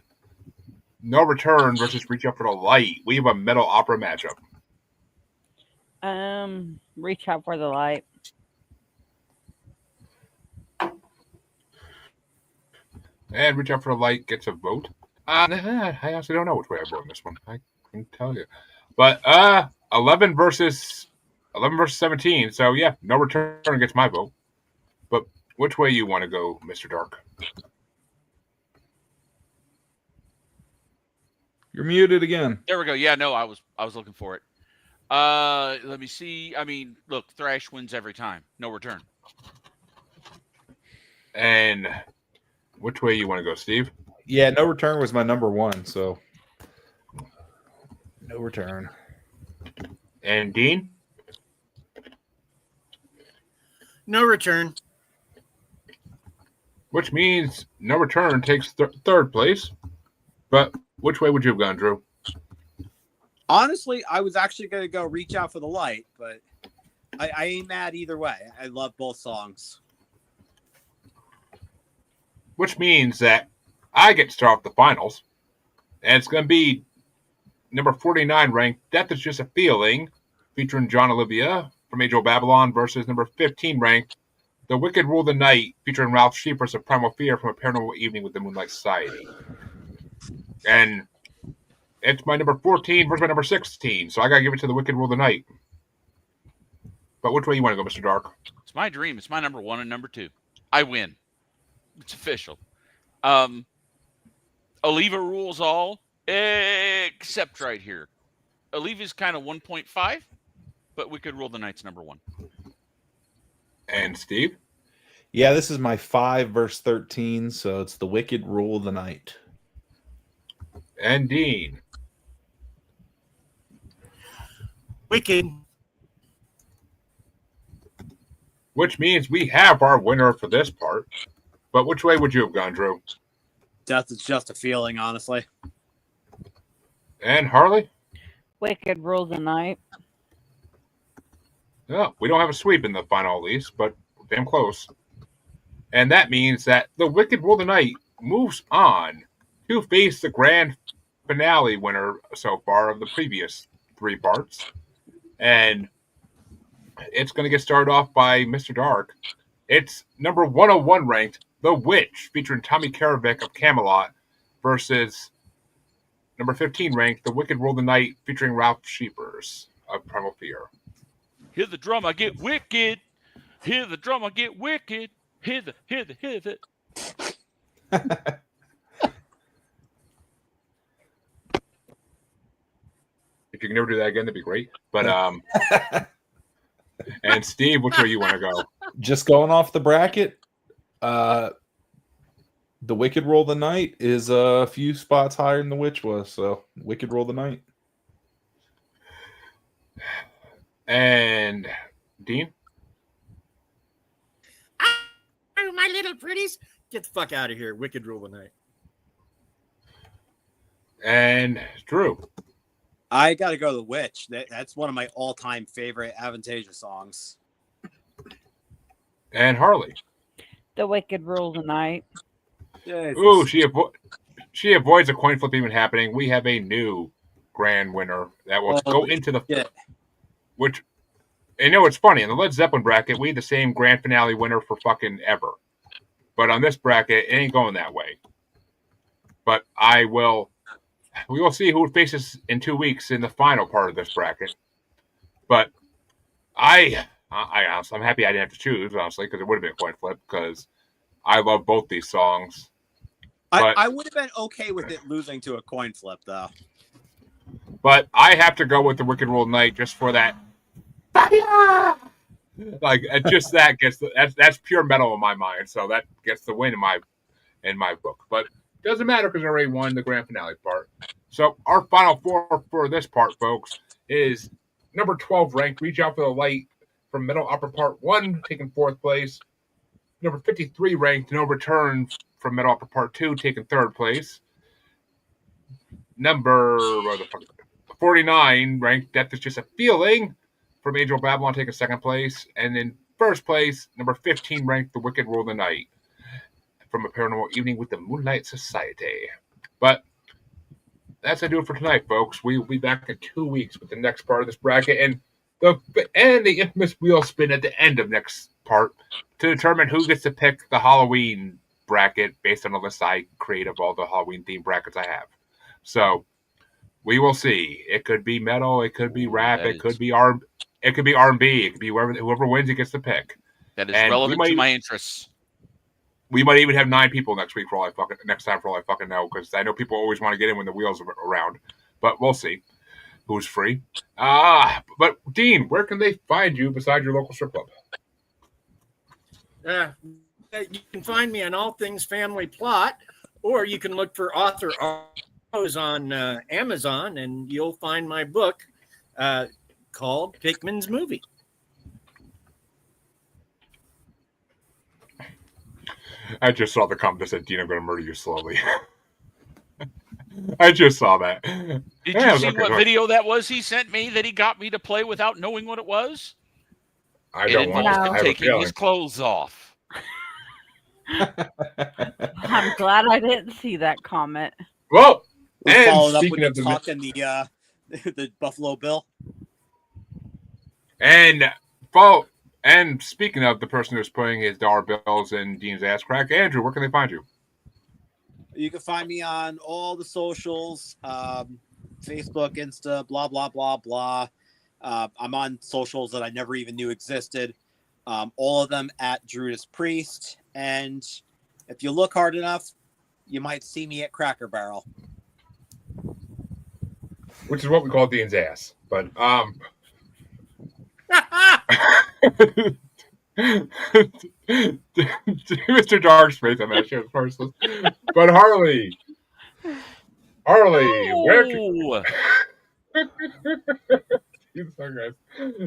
No Return versus Reach Out for the Light. We have a metal opera matchup.
Reach Out for the Light.
And Reach Out for the Light gets a vote. I honestly don't know which way I vote in this one. I can tell you. But 11 versus 17. So, yeah, No Return gets my vote. But which way you want to go, Mr. Dark?
You're muted again.
There we go. Yeah, no, I was looking for it. Let me see. I mean, look, Thrash wins every time. No Return.
And which way you want to go, Steve?
Yeah, No Return was my number 1, so No Return.
And Dean?
No Return.
Which means No Return takes third place. But which way would you have gone, Drew?
Honestly, I was actually going to go Reach Out for the Light, but I ain't mad either way. I love both songs.
Which means that I get to start off the finals. And it's going to be number 49 ranked Death Is Just a Feeling, featuring John Olivia from Age of Babylon, versus number 15 ranked The Wicked Rule of the Night, featuring Ralph Sheepers of Primal Fear from A Paranormal Evening with the Moonlight Society. And it's my number 14 versus my number 16, so I got to give it to The Wicked Rule of the Night. But which way you want to go, Mr. Dark?
It's my dream. It's my number 1 and number 2. I win. It's official. Oliva rules all, except right here. Oliva's kind of 1.5, but Wicked Rule of the Night's number 1.
And Steve?
Yeah, this is my 5 verse 13, so it's The Wicked Rule of the Night.
And Dean?
Wicked.
Which means we have our winner for this part. But which way would you have gone, Drew?
Death Is Just a Feeling, honestly.
And Harley?
Wicked Rule of the Night.
No, we don't have a sweep in the final at least, but damn close. And that means that the Wicked Rule of the Night moves on to face the grand finale winner so far of the previous 3 parts. And it's going to get started off by Mr. Dark. It's number 101 ranked The Witch, featuring Tommy Karavik of Camelot, versus number 15 ranked The Wicked Rule of the Night, featuring Ralph Sheepers of Primal Fear.
Hear the drum, I get wicked. Hear the drum, I get wicked. Hither.
If you can never do that again, that'd be great. But and Steve, which way you want to go?
Just going off the bracket, the Wicked Roll the Night is a few spots higher than the Witch was. So Wicked Roll the Night.
And Dean?
My little pretties. Get the fuck out of here. Wicked Rule the Night.
And Drew?
I got to go to The Witch. That's one of my all-time favorite Avantasia songs.
And Harley?
The Wicked Rule the Night.
Ooh, she avoids a coin flip even happening. We have a new grand winner that will go into the which. And you know what's funny? In the Led Zeppelin bracket, we had the same grand finale winner for fucking ever. But on this bracket, it ain't going that way. But we will see who faces in 2 weeks in the final part of this bracket. But I'm happy I didn't have to choose, honestly, because it would have been a coin flip, because I love both these songs.
I would have been okay with it losing to a coin flip, though.
But I have to go with the Wicked Rule Night just for that. Like just that gets that's pure metal in my mind, so that gets the win in my book. But it doesn't matter because I already won the grand finale part. So our final four for this part, folks, is number 12 ranked Reach Out for the Light from Metal Opera Part 1, taking 4th place. Number 53 ranked No Return from Metal Opera Part 2, taking 3rd place. Number 49 ranked Death Is Just a Feeling from Angel of Babylon, taking 2nd place. And in 1st place, number 15 ranked The Wicked Rule the Night from A Paranormal Evening with the Moonlight Society. But that's going to do it for tonight, folks. We will be back in 2 weeks with the next part of this bracket and the infamous wheel spin at the end of next part to determine who gets to pick the Halloween bracket based on the list I create of all the Halloween themed brackets I have. So we will see. It could be metal, it could be rap, it could be R&B, it could be whoever wins it gets to pick.
That is relevant to my interests.
We might even have 9 people next time for all I fucking know, because I know people always want to get in when the wheels are around. But we'll see who's free. But Dean, where can they find you besides your local strip club?
You can find me on All Things Family Plot, or you can look for author on Amazon, and you'll find my book called Pickman's Movie.
I just saw the comment that said, Dean, I'm going to murder you slowly. I just saw that.
Did you see what video that was he sent me that he got me to play without knowing what it was?
I don't want to.
Taking his clothes off.
I'm glad I didn't see that comment.
Well,
we
and
followed up
speaking
with
of
talking the Buffalo Bill.
And speaking of the person who's putting his dollar bills in Dean's ass crack, Andrew, where can they find you?
You can find me on all the socials, Facebook, Insta, blah, blah, blah, blah. I'm on socials that I never even knew existed. All of them at Judas Priest. And if you look hard enough, you might see me at Cracker Barrel.
Which is what we call Dean's ass. But, Mr. Dark's face on that show first. But Harley, where can...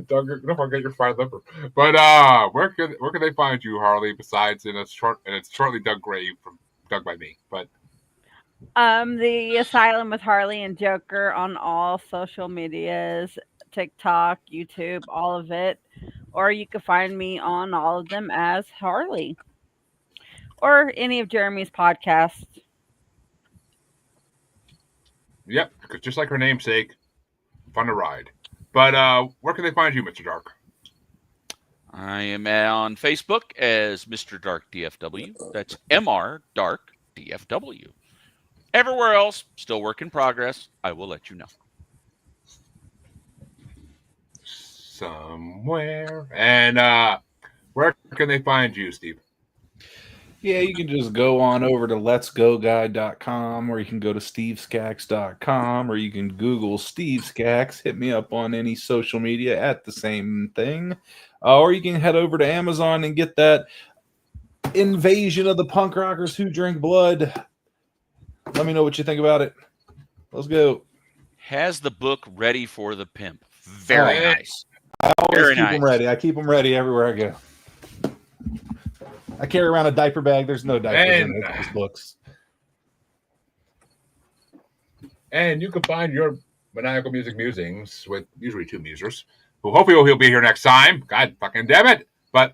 Don't forget your fine liver. But where can they find you, Harley? Besides in a shortly dug grave dug by me. But
the Asylum with Harley and Joker on all social medias, TikTok, YouTube, all of it. Or you can find me on all of them as Harley. Or any of Jeremy's podcasts.
Yep, because just like her namesake, fun to ride. But where can they find you, Mr. Dark?
I am on Facebook as Mr. Dark DFW. That's MR Dark DFW. Everywhere else, still work in progress. I will let you know.
Somewhere. And where can they find you, Steve?
Yeah, you can just go on over to letsgoguide.com, or you can go to steveskaks.com, or you can Google Steve Skaks. Hit me up on any social media at the same thing. Or you can head over to Amazon and get that Invasion of the Punk Rockers Who Drink Blood. Let me know what you think about it. Let's go.
Has the book ready for the pimp. Very nice.
I always
Very
keep
nice.
them ready. I keep them ready everywhere I go. I carry around a diaper bag. There's no diapers in those books.
And you can find your Maniacal Music Musings with usually two musers, who hopefully he'll be here next time. God fucking damn it. But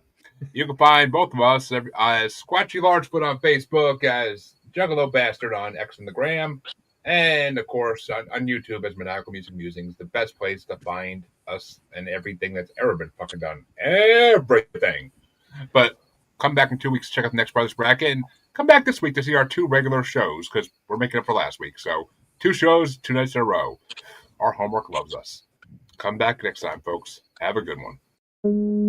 you can find both of us as Squatchy Largefoot on Facebook, as Juggalo Bastard on X and the Gram, and of course on YouTube as Maniacal Music Musings, the best place to find us and everything that's ever been fucking done. Everything. But come back in 2 weeks to check out the next Brothers Bracket, and come back this week to see our two regular shows, because we're making up for last week. So 2 shows, 2 nights in a row. Our homework loves us. Come back next time, folks. Have a good one.